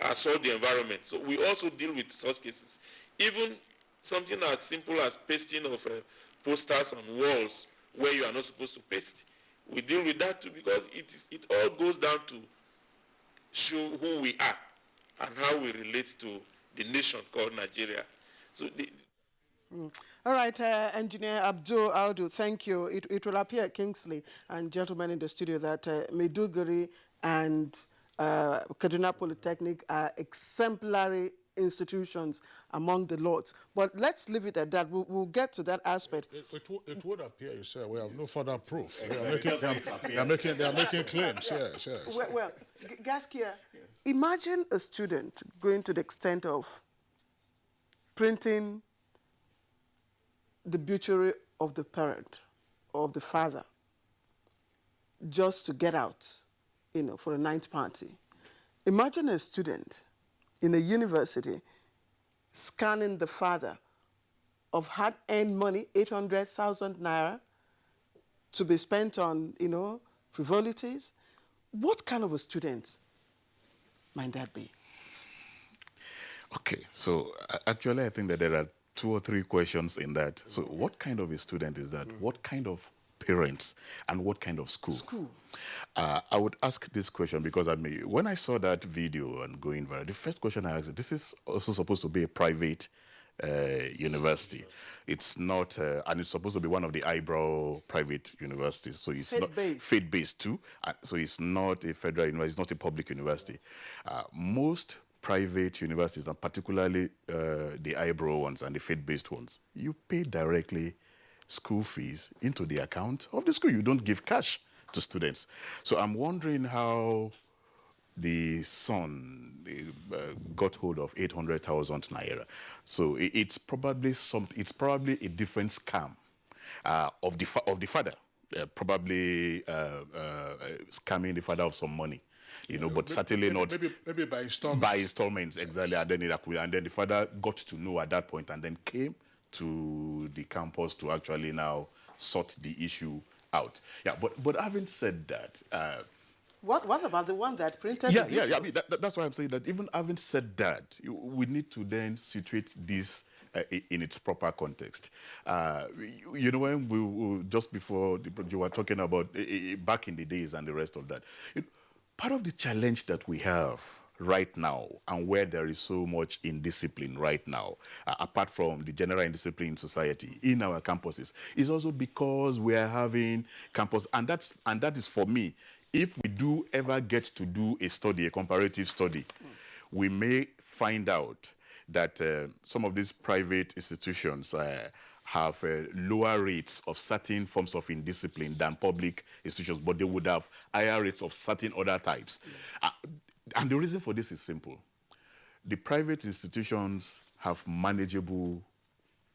assault the environment. So we also deal with such cases. Even something as simple as pasting of posters on walls where you are not supposed to paste. We deal with that too, because it all goes down to show who we are and how we relate to the nation called Nigeria. So
All right, Engineer Abdul Audu, thank you. It will appear, Kingsley and gentlemen in the studio, that Maiduguri and Kaduna Polytechnic are exemplary institutions among the lots. But let's leave it at that. We'll get to that aspect.
It would appear, you say, we have no further proof. They are making claims, yes.
Well, Gaskia, imagine a student going to the extent of printing the obituary of the parent or of the father just to get out, for a ninth party. Imagine a student in a university scanning the father of hard-earned money, 800,000 naira, to be spent on, frivolities. What kind of a student might that be?
Okay, so actually I think that there are 2 or 3 questions in that. So what kind of a student is that? What kind of parents? And what kind of school? I would ask this question because when I saw that video and going viral, the first question I asked, this is also supposed to be a private university. It's not, and it's supposed to be one of the eyebrow private universities. So it's not faith-based too. So it's not a federal university, it's not a public university. Most private universities, and particularly the eyebrow ones and the faith-based ones, you pay directly school fees into the account of the school. You don't give cash to students. So I'm wondering how the son got hold of 800,000 naira. So it's probably a different scam of the father, probably scamming the father of some money. But certainly not.
Maybe by installments.
By installments, exactly. And then the father got to know at that point and then came to the campus to actually now sort the issue out. Yeah, but having said that...
What about the one that printed?
Yeah. I mean, that's why I'm saying that even having said that, we need to then situate this in its proper context. When we just before you were talking about back in the days and the rest of that, part of the challenge that we have right now and where there is so much indiscipline right now, apart from the general indiscipline in society, in our campuses, is also because we are having campus, and that is for me, if we do ever get to do a comparative study, we may find out that some of these private institutions have lower rates of certain forms of indiscipline than public institutions, but they would have higher rates of certain other types. And the reason for this is simple. The private institutions have manageable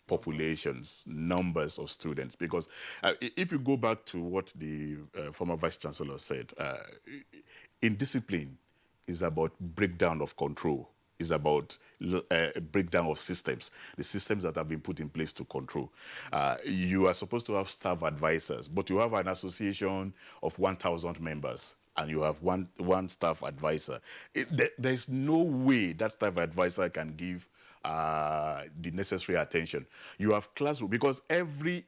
populations, numbers of students, because if you go back to what the former Vice Chancellor said, indiscipline is about breakdown of control, is about a breakdown of systems, the systems that have been put in place to control. You are supposed to have staff advisors, but you have an association of 1,000 members, and you have one staff advisor. There's no way that staff advisor can give the necessary attention. You have classroom, because every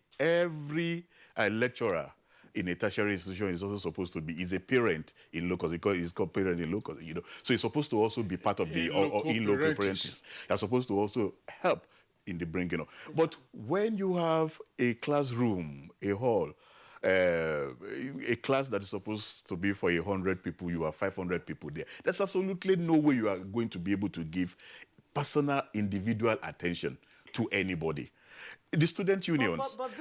lecturer in a tertiary institution is also supposed to be, is a parent in locus. It's called parent in locus, you know. So it's supposed to also be part of the in loco parentis. They're supposed to also help in the bringing up. But when you have a classroom, a hall, a class that is supposed to be for 100 people, you have 500 people there. There's absolutely no way you are going to be able to give personal, individual attention to anybody. The student unions.
But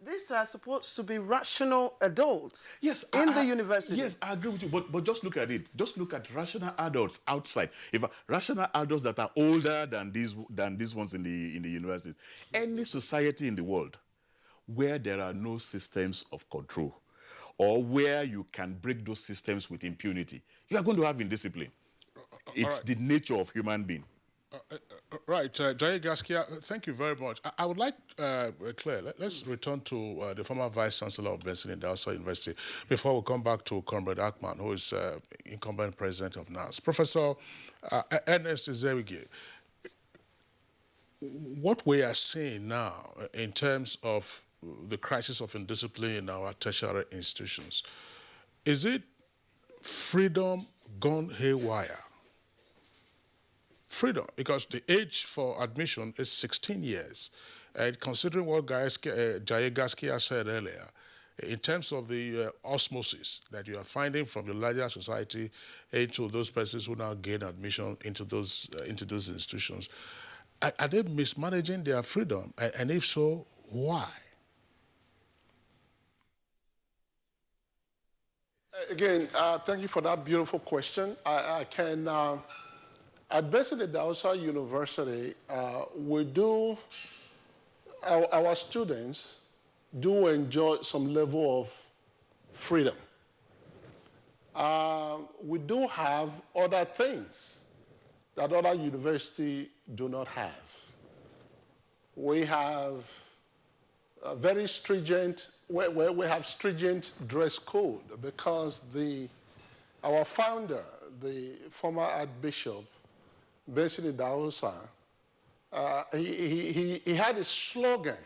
these are supposed to be rational adults.
Yes,
in the university.
Yes, I agree with you. But just look at it. Just look at rational adults outside. If rational adults that are older than these ones in the universities, any society in the world where there are no systems of control, or where you can break those systems with impunity, you are going to have indiscipline. It's the nature of human being.
Right, Jai Gaskia, thank you very much. I would like, Claire, let's return to the former Vice Chancellor of Benson in Dausa University before we come back to Comrade Akman, who is incumbent president of NAS. Professor Ernest Ezewige, what we are seeing now in terms of the crisis of indiscipline in our tertiary institutions, is it freedom gone haywire? Freedom, because the age for admission is 16 years. And considering what Jai Gaskia said earlier, in terms of the osmosis that you are finding from the larger society into those persons who now gain admission into those institutions, are they mismanaging their freedom? And if so, why?
Again, thank you for that beautiful question. I can, at Benson Dausa University, we do, our students do enjoy some level of freedom. We do have other things that other universities do not have. We have a very stringent, we have stringent dress code because our founder, the former Archbishop, Benson Dausa, he had a slogan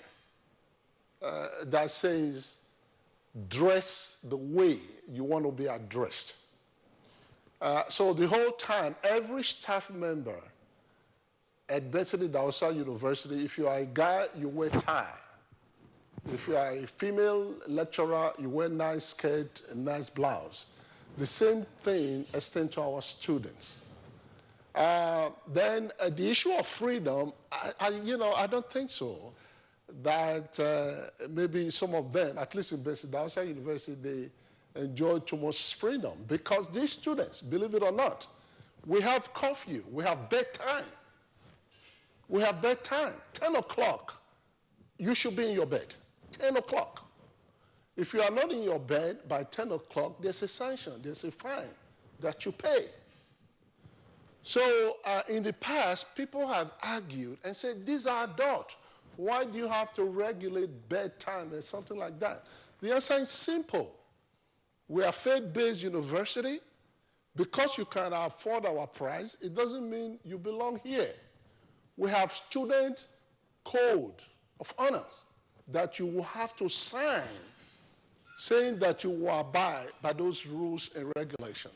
that says, dress the way you want to be addressed. So the whole time, every staff member at Benson Dausa University, if you are a guy, you wear tie. If you are a female lecturer, you wear nice skirt and nice blouse. The same thing extends to our students. Then the issue of freedom, I don't think so. That maybe some of them, at least in Benson Dausa University, they enjoy too much freedom because these students, believe it or not, we have curfew, we have bedtime. We have bedtime, 10 o'clock, you should be in your bed, 10 o'clock. If you are not in your bed by 10 o'clock, there's a sanction, there's a fine that you pay. So in the past, people have argued and said, these are adults. Why do you have to regulate bedtime and something like that? The answer is simple. We are a faith-based university. Because you can afford our price, it doesn't mean you belong here. We have student code of honors that you will have to sign saying that you will abide by those rules and regulations.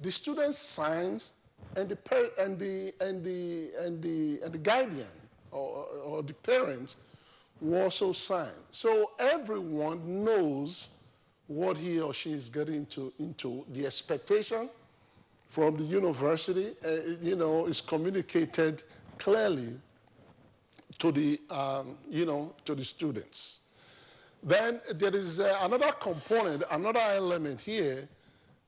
The student signs and the guardian or the parents will also sign. So everyone knows what he or she is getting into. The expectation from the university, is communicated clearly to the, to the students. Then there is another component, another element here,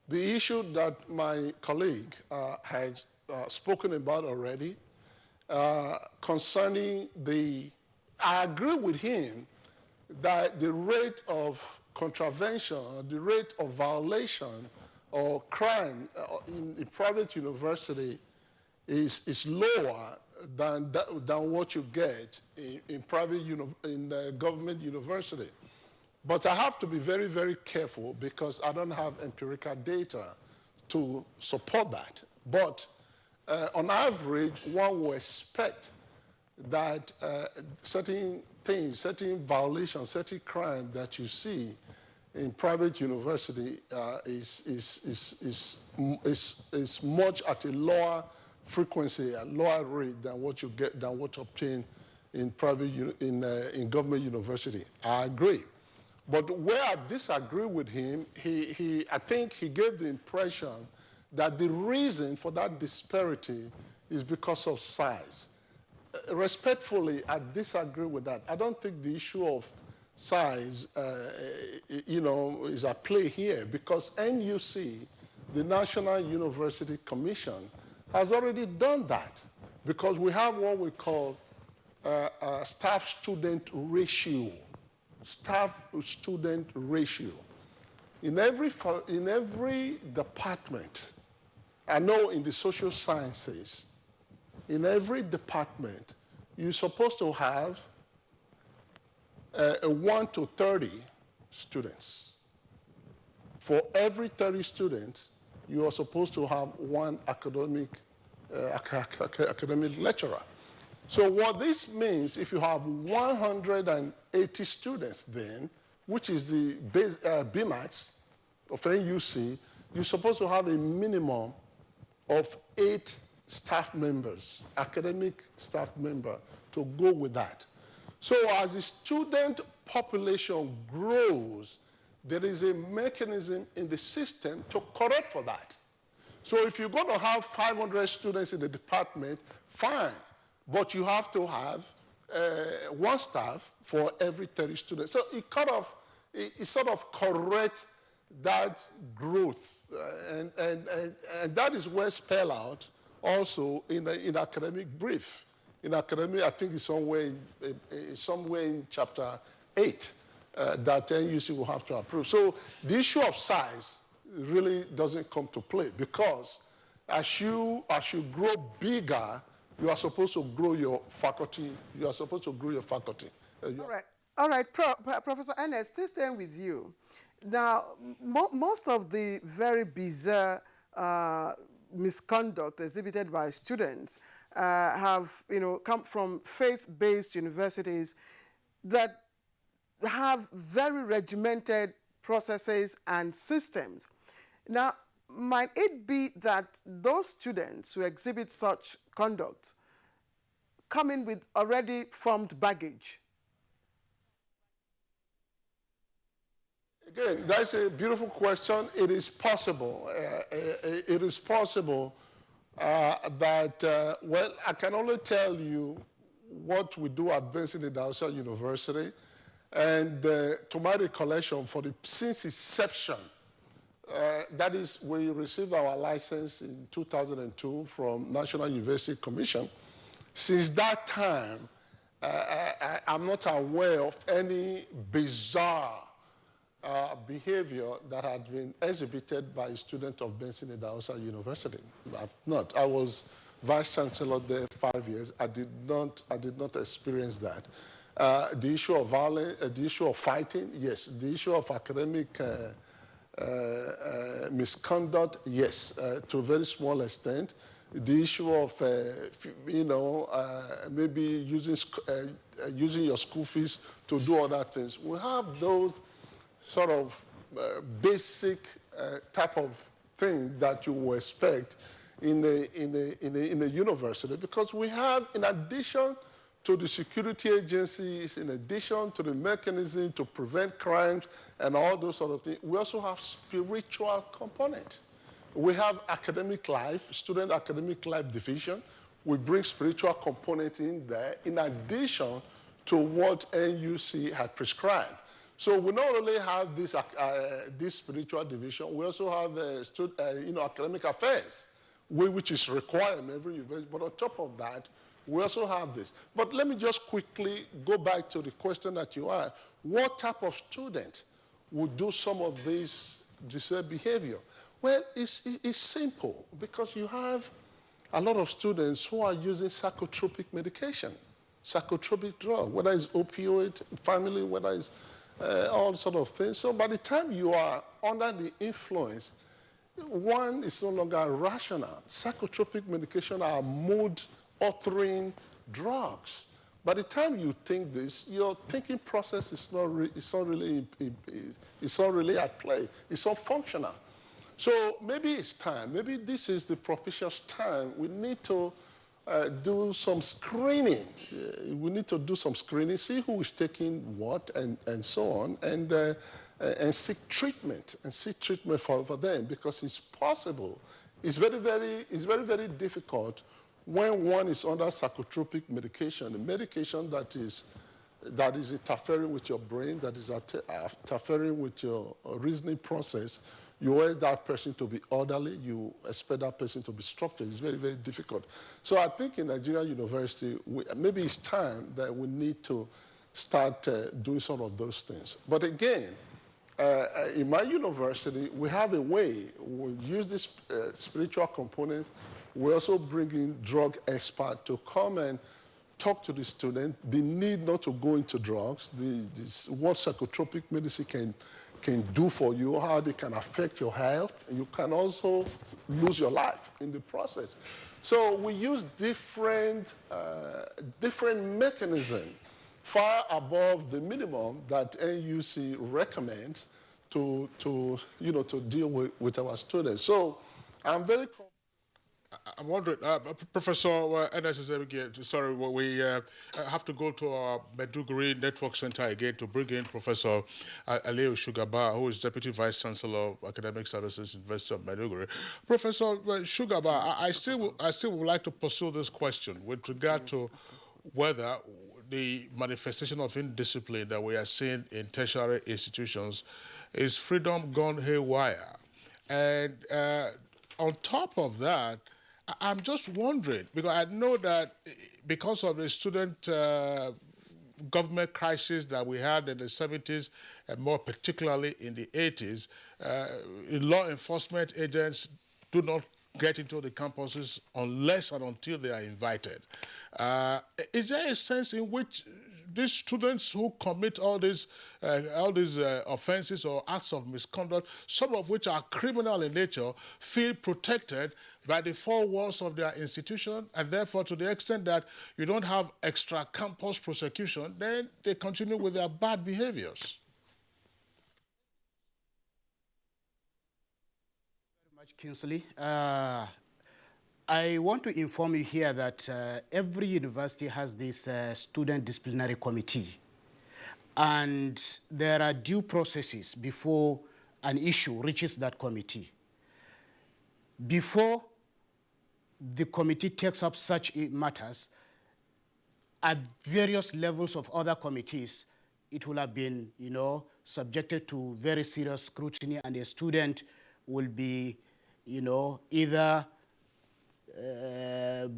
the issue that my colleague has spoken about already, concerning I agree with him that the rate of contravention, the rate of violation or crime in a private university is lower than what you get in government university. But I have to be very, very careful because I don't have empirical data to support that. But on average, one will expect that certain things, certain violations, certain crime that you see in private university is much at a lower frequency, a lower rate than what you get, than what you obtain in private in government university. I agree. But where I disagree with him, I think he gave the impression that the reason for that disparity is because of size. Respectfully, I disagree with that. I don't think the issue of size, is at play here, because NUC, the National University Commission, has already done that, because we have what we call staff-student ratio. Staff-student ratio. In every department, I know in the social sciences, in every department, you're supposed to have a 1 to 30 students. For every 30 students, you are supposed to have one academic lecturer. So what this means, if you have 180 students then, which is the BMATs of NUC, you're supposed to have a minimum of 8 staff members, academic staff member, to go with that. So as the student population grows, there is a mechanism in the system to correct for that. So if you're going to have 500 students in the department, fine, but you have to have one staff for every 30 students. So it sort of corrects that growth, and that is well spelled out also in academic brief. In academic, I think it's somewhere in chapter 8 that NUC will have to approve. So the issue of size really doesn't come to play, because as you grow bigger, you are supposed to grow your faculty. You are supposed to grow your faculty.
All right, Professor Ernest, still staying with you. Now, most of the very bizarre misconduct exhibited by students have, come from faith-based universities that have very regimented processes and systems. Now, might it be that those students who exhibit such conduct come in with already formed baggage?
Again, that's a beautiful question. It is possible. It is possible that, well, I can only tell you what we do at Benson Idahosa University. And to my recollection, since inception, that is, we received our license in 2002 from National University Commission. Since that time, I'm not aware of any bizarre behavior that had been exhibited by a student of Benson Idahosa University. I've not. I was vice chancellor there 5 years. I did not experience that. The issue of violence, the issue of fighting, yes. The issue of academic misconduct, yes, to a very small extent. The issue of, maybe using your school fees to do other things. We have those sort of basic type of thing that you will expect in a university, because we have, in addition to the security agencies, in addition to the mechanism to prevent crimes and all those sort of things, we also have spiritual component. We have academic life, student academic life division. We bring spiritual component in there, in addition to what NUC had prescribed. So we not only have this spiritual division, we also have academic affairs, which is required in every university. But on top of that, we also have this. But let me just quickly go back to the question that you asked. What type of student would do some of this disordered behavior? Well, it's simple, because you have a lot of students who are using psychotropic medication, psychotropic drug, whether it's opioid, family, whether it's all sort of things. So by the time you are under the influence, one is no longer rational. Psychotropic medication are mood-altering drugs. By the time you think this, your thinking process is not really at play. It's not functional. So maybe it's time. Maybe this is the propitious time. We need to do some screening. We need to do some screening, see who is taking what, and so on, and seek treatment, for them, because it's possible. It's very, very difficult when one is under psychotropic medication, a medication that is interfering with your brain, that is interfering with your reasoning process. You want that person to be orderly, you expect that person to be structured. It's very, very difficult. So I think in Nigerian university, maybe it's time that we need to start doing some of those things. But again, in my university, we have a way. We use this spiritual component. We also bring in drug experts to come and talk to the student, the need not to go into drugs, what psychotropic medicine can do for you, how they can affect your health, and you can also lose your life in the process. So we use different mechanisms far above the minimum that NUC recommends to deal with our students. So I'm very
I'm wondering, Professor Ernest, sorry, we have to go to our Maiduguri Network Center again to bring in Professor Aliyu Shugaba, who is Deputy Vice Chancellor of Academic Services, University of Maiduguri. Professor Shugaba, I still would like to pursue this question with regard to whether the manifestation of indiscipline that we are seeing in tertiary institutions is freedom gone haywire. And on top of that, I'm just wondering, because I know that because of the student government crisis that we had in the 70s, and more particularly in the 80s, law enforcement agents do not get into the campuses unless and until they are invited. Is there a sense in which these students who commit all these offenses or acts of misconduct, some of which are criminal in nature, feel protected by the four walls of their institution, and therefore to the extent that you don't have extra campus prosecution, then they continue with their bad behaviors?
Very much, Kingsley. I want to inform you here that every university has this student disciplinary committee, and there are due processes before an issue reaches that committee. Before the committee takes up such matters, at various levels of other committees, it will have been, subjected to very serious scrutiny, and a student will be, either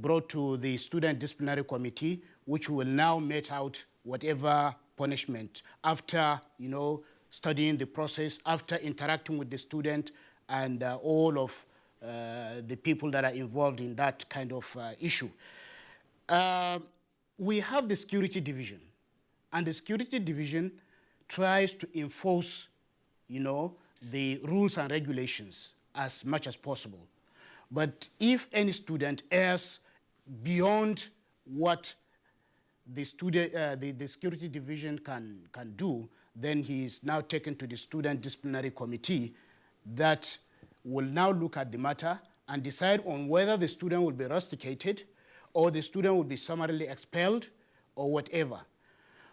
brought to the student disciplinary committee, which will now mete out whatever punishment after, studying the process, after interacting with the student and all of the people that are involved in that kind of issue. We have the security division, and the security division tries to enforce, the rules and regulations as much as possible. But if any student errs beyond what the security division can do, then he is now taken to the student disciplinary committee that will now look at the matter and decide on whether the student will be rusticated or the student will be summarily expelled or whatever.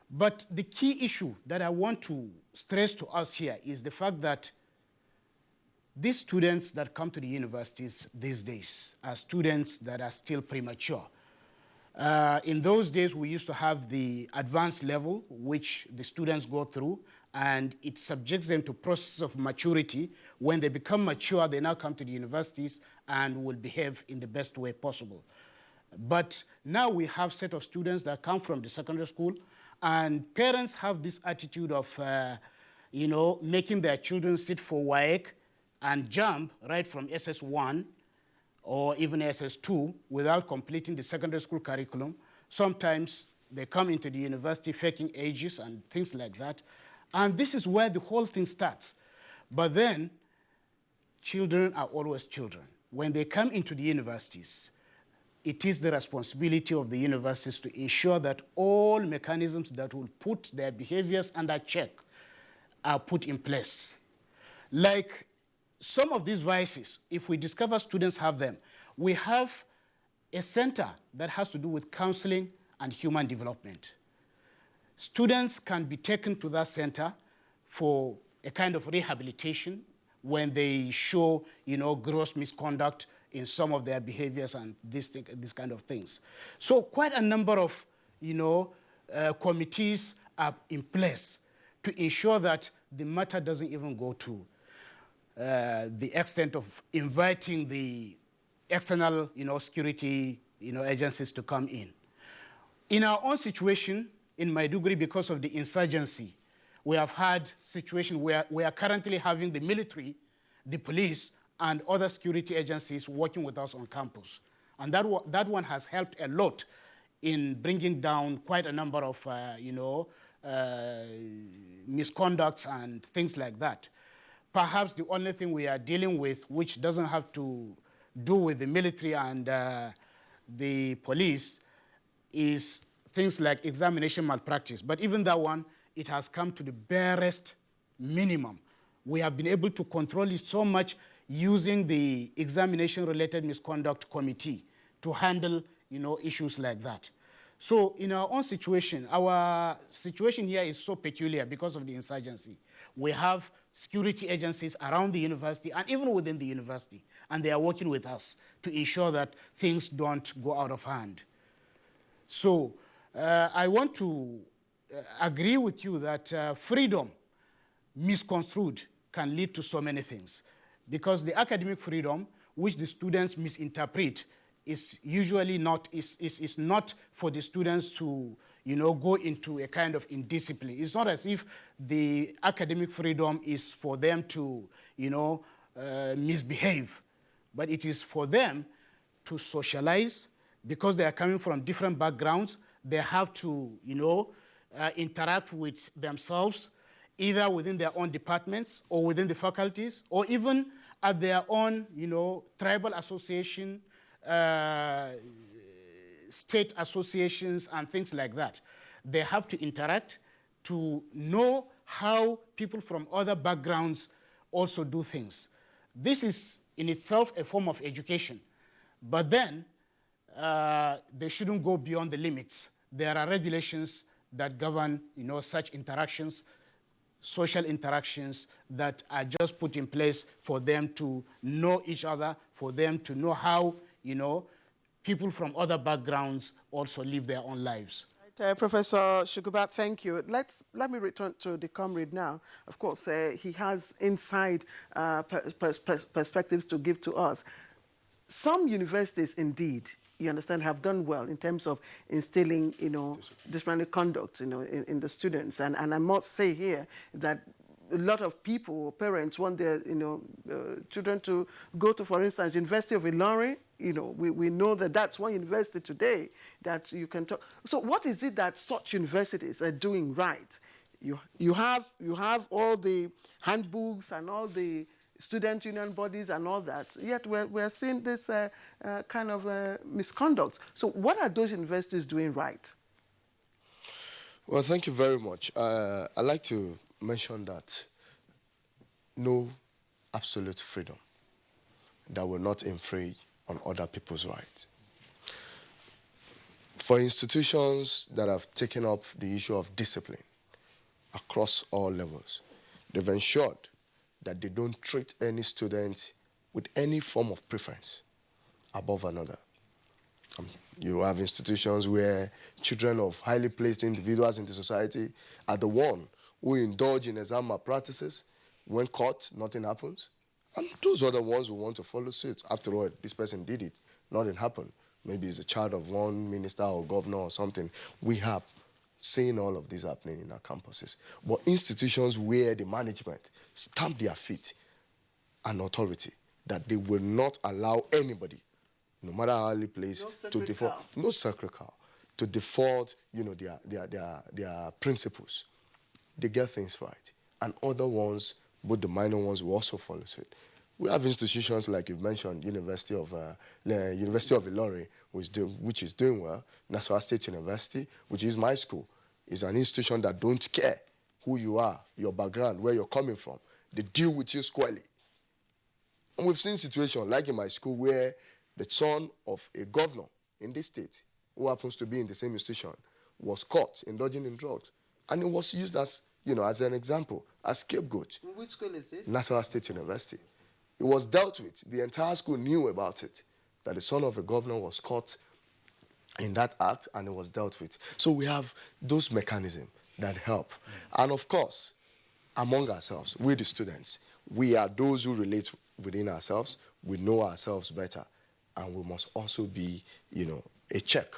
But the key issue that I want to stress to us here is the fact that these students that come to the universities these days are students that are still premature. In those days, we used to have the advanced level, which the students go through, and it subjects them to process of maturity. When they become mature, they now come to the universities and will behave in the best way possible. But now we have a set of students that come from the secondary school, and parents have this attitude of, making their children sit for WAEC and jump right from SS1 or even SS2 without completing the secondary school curriculum. Sometimes they come into the university faking ages and things like that. And this is where the whole thing starts. But then, children are always children. When they come into the universities, it is the responsibility of the universities to ensure that all mechanisms that will put their behaviors under check are put in place. Like some of these vices, if we discover students have them, we have a center that has to do with counseling and human development. Students can be taken to that center for a kind of rehabilitation when they show, gross misconduct in some of their behaviors and this kind of things. So quite a number of, committees are in place to ensure that the matter doesn't even go to the extent of inviting the external, security, agencies to come in. In our own situation, in Maiduguri, because of the insurgency, we have had situation where we are currently having the military, the police, and other security agencies working with us on campus. And that one has helped a lot in bringing down quite a number of, misconducts and things like that. Perhaps the only thing we are dealing with, which doesn't have to do with the military and the police, is things like examination malpractice. But even that one, it has come to the barest minimum. We have been able to control it so much using the examination-related misconduct committee to handle, issues like that. So in our own situation, our situation here is so peculiar because of the insurgency. We have security agencies around the university and even within the university, and they are working with us to ensure that things don't go out of hand. So I want to agree with you that freedom misconstrued can lead to so many things, because the academic freedom, which the students misinterpret, is usually not is not for the students to go into a kind of indiscipline. It's not as if the academic freedom is for them to misbehave, but it is for them to socialize. Because they are coming from different backgrounds, they have to interact with themselves, either within their own departments or within the faculties, or even at their own tribal association, state associations, and things like that. They have to interact to know how people from other backgrounds also do things. This is in itself a form of education, but then they shouldn't go beyond the limits. There are regulations that govern such interactions, social interactions that are just put in place for them to know each other, for them to know how people from other backgrounds also live their own lives.
Professor Shugubat, thank you. Let me return to the comrade now. Of course, he has inside perspectives to give to us. Some universities, indeed, you understand, have done well in terms of instilling, disciplinary conduct, in the students. And I must say here that a lot of people, parents, want their, children to go to, for instance, University of Ilorin. We know that that's one university today that you can talk. So what is it that such universities are doing right? You have all the handbooks and all the student union bodies and all that, yet we're seeing this kind of misconduct. So what are those universities doing right?
Well, thank you very much. I'd like to mention that no absolute freedom that will not infringe on other people's rights. For institutions that have taken up the issue of discipline across all levels, they've ensured that they don't treat any student with any form of preference above another. You have institutions where children of highly placed individuals in the society are the one who indulge in exam malpractices. When caught, nothing happens. And those are the ones who want to follow suit. After all, this person did it, nothing happened. Maybe he's a child of one minister or governor or something. We have seen all of this happening in our campuses. But institutions where the management stamp their feet and authority that they will not allow anybody, no matter how highly placed, to default. No sacred cow. To default, their principles. They get things right. And other ones, both the minor ones, will also follow suit. We have institutions like you've mentioned, University of Ilorin, which is doing well. Nassau State University, which is my school, is an institution that don't care who you are, your background, where you're coming from. They deal with you squarely. And we've seen situations like in my school where the son of a governor in this state, who happens to be in the same institution, was caught indulging in drugs. And it was used as, as an example, as scapegoat.
Which school is this?
Nassau State University. It was dealt with. The entire school knew about it, that the son of a governor was caught in that act, and it was dealt with. So we have those mechanisms that help. And of course, among ourselves, we the students, we are those who relate within ourselves. We know ourselves better, and we must also be, a check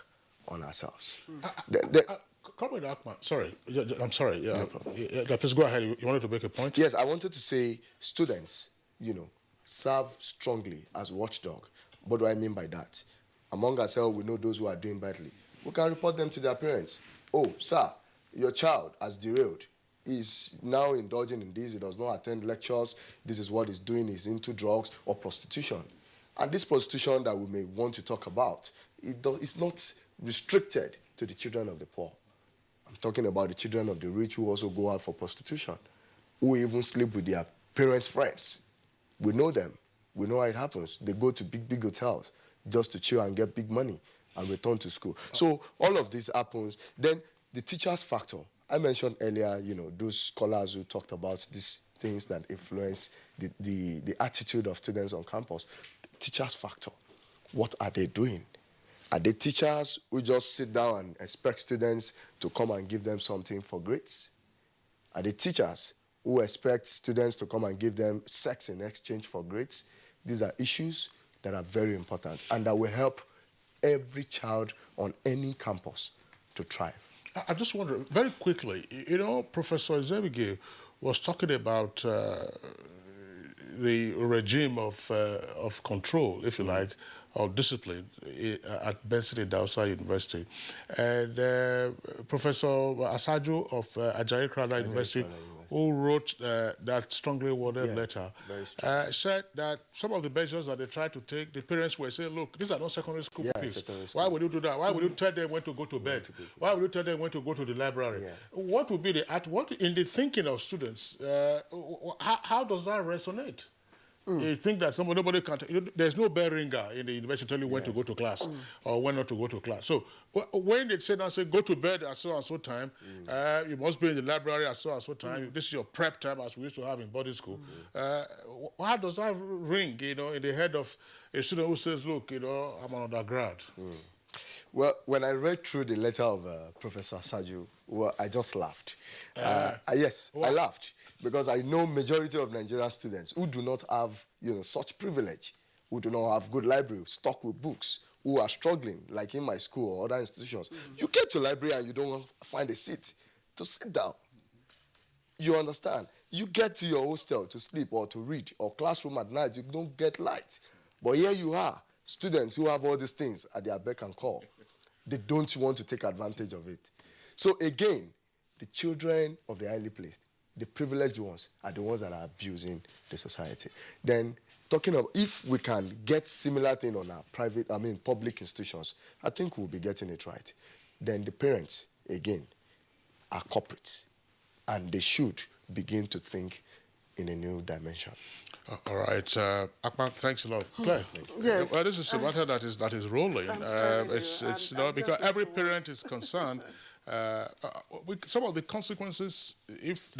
on ourselves.
Comrade Akman, sorry, I'm sorry. Yeah, no problem. Yeah, please go ahead. You wanted to make a point?
Yes, I wanted to say students, serve strongly as watchdog. What do I mean by that? Among ourselves, we know those who are doing badly. We can report them to their parents. Oh, sir, your child has derailed. He's now indulging in this. He does not attend lectures. This is what he's doing. He's into drugs or prostitution. And this prostitution that we may want to talk about, it's not restricted to the children of the poor. I'm talking about the children of the rich who also go out for prostitution, who even sleep with their parents' friends. We know them. We know how it happens. They go to big, big hotels just to chill and get big money and return to school. So all of this happens. Then the teachers factor. I mentioned earlier, those scholars who talked about these things that influence the attitude of students on campus. Teachers factor. What are they doing? Are they teachers who just sit down and expect students to come and give them something for grades? Are they teachers who expect students to come and give them sex in exchange for grades? These are issues that are very important and that will help every child on any campus to thrive.
I just wonder, very quickly, Professor Ezebige was talking about the regime of control, if you like, or discipline at Benson Idausa University. And Professor Asaju of Ajayi Crowther University, who wrote that strongly worded letter, said that some of the measures that they tried to take, the parents were saying, look, these are not secondary school kids. Why would you do that? Why would you tell them when to go to bed? Why would you tell them when to go to the library? What would be what in the thinking of students, how does that resonate? You think that nobody can, there's no bell ringer in the university telling you when to go to class or when not to go to class. So when they say go to bed at so and so time, you must be in the library at so and so time, this is your prep time as we used to have in boarding school. How does that ring, in the head of a student who says, look, I'm an undergrad?
Well, when I read through the letter of Professor Saju, I just laughed. Yes, I laughed because I know majority of Nigerian students who do not have such privilege, who do not have good library stocked with books, who are struggling, like in my school or other institutions. You get to library and you don't find a seat to sit down. You understand? You get to your hostel to sleep or to read or classroom at night, you don't get light. But here you are, students who have all these things at their beck and call. They don't want to take advantage of it. So again, the children of the highly placed, the privileged ones, are the ones that are abusing the society. Then, talking about if we can get similar thing on our public institutions, I think we'll be getting it right. Then the parents, again, are culprits, and they should begin to think in a new dimension.
All right, Akman, thanks a lot. Claire,
yes.
Well, this is a matter that is rolling. It's because every parent is concerned. Some of the consequences, if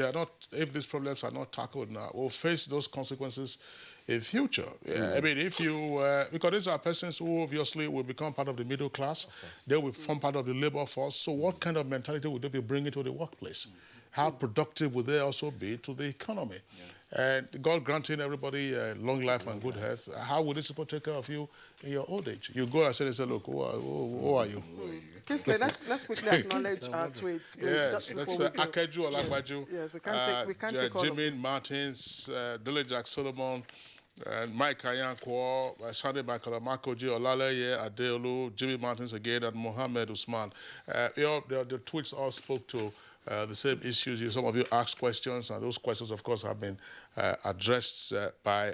these problems are not tackled now, will face those consequences in future. I mean, if you because these are persons who obviously will become part of the middle class, they will form part of the labor force. So, what kind of mentality would they be bringing to the workplace? How productive would they also be to the economy? And God granting everybody long life and good health, how would these people take care of you in your old age? You go and say, look, who are you?
Kingsley, let's quickly acknowledge our tweets.
Yes, that's Akeju Olagbaju.
Yes, we can't take all
Jimmy Martins, Dele Jack Solomon, and Mike Ayankwo, Sunday Michael Makoji, Olaleye Adeolu, Jimmy Martins again, and Mohammed Usman. The tweets all spoke to the same issues. Some of you asked questions, and those questions, of course, have been addressed by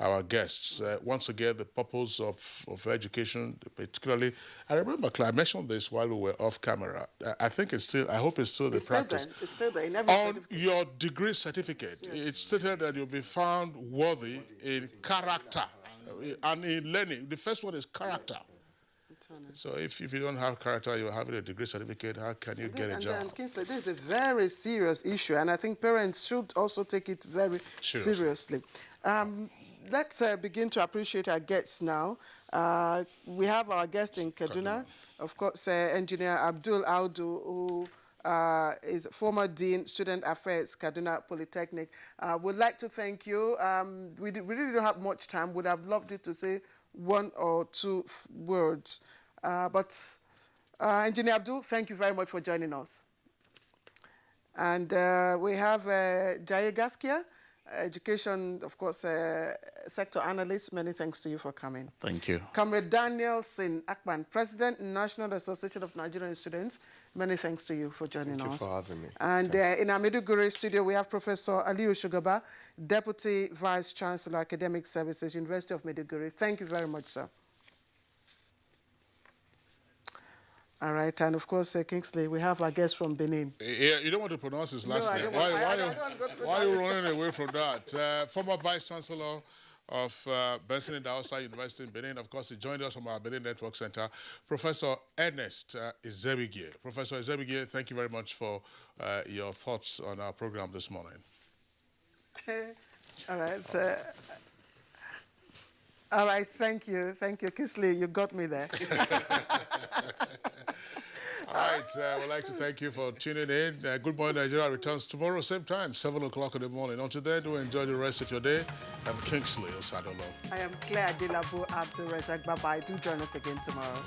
our guests. Once again, the purpose of education, particularly, I remember I mentioned this while we were off camera. I think it's still, I hope it's still the practice.
It's still there in every
On your degree certificate, yes, it's stated that you'll be found worthy in character and in learning. The first one is character. So if you don't have character, you're having a degree certificate, how can you get a job?
And Kingsley, this is a very serious issue, and I think parents should also take it very seriously. Let's begin to appreciate our guests now. We have our guest in Kaduna, of course, Engineer Abdul Audu, who is former Dean, Student Affairs, Kaduna Polytechnic. Would like to thank you. We really don't have much time. Would have loved you to say one or two words. But Engineer Abdul, thank you very much for joining us. And we have Jaye Gaskia, education, of course, sector analyst. Many thanks to you for coming.
Thank you.
Comrade Daniel Sin Akpan, President, National Association of Nigerian Students. Many thanks to you for joining us.
Thank you for having me.
And in our Maiduguri studio, we have Professor Aliyu Shugaba, Deputy Vice Chancellor, Academic Services, University of Maiduguri. Thank you very much, sir. All right, and of course, Kingsley, we have our guest from Benin.
Yeah, you don't want to pronounce his last name. Why are you running away from that? Former Vice Chancellor of Benson Idahosa University in Benin. Of course, he joined us from our Benin Network Center, Professor Ernest Izebigie. Professor Izebigie, thank you very much for your thoughts on our program this morning.
All right. All right, thank you. Thank you. Kingsley, you got me there.
All right, we'd like to thank you for tuning in. Good Morning Nigeria returns tomorrow, same time, 7 o'clock in the morning. Until then, do enjoy the rest of your day. I'm Kingsley Osadolo.
I am Claire Adelabu Abdul Razak. Bye-bye. Do join us again tomorrow.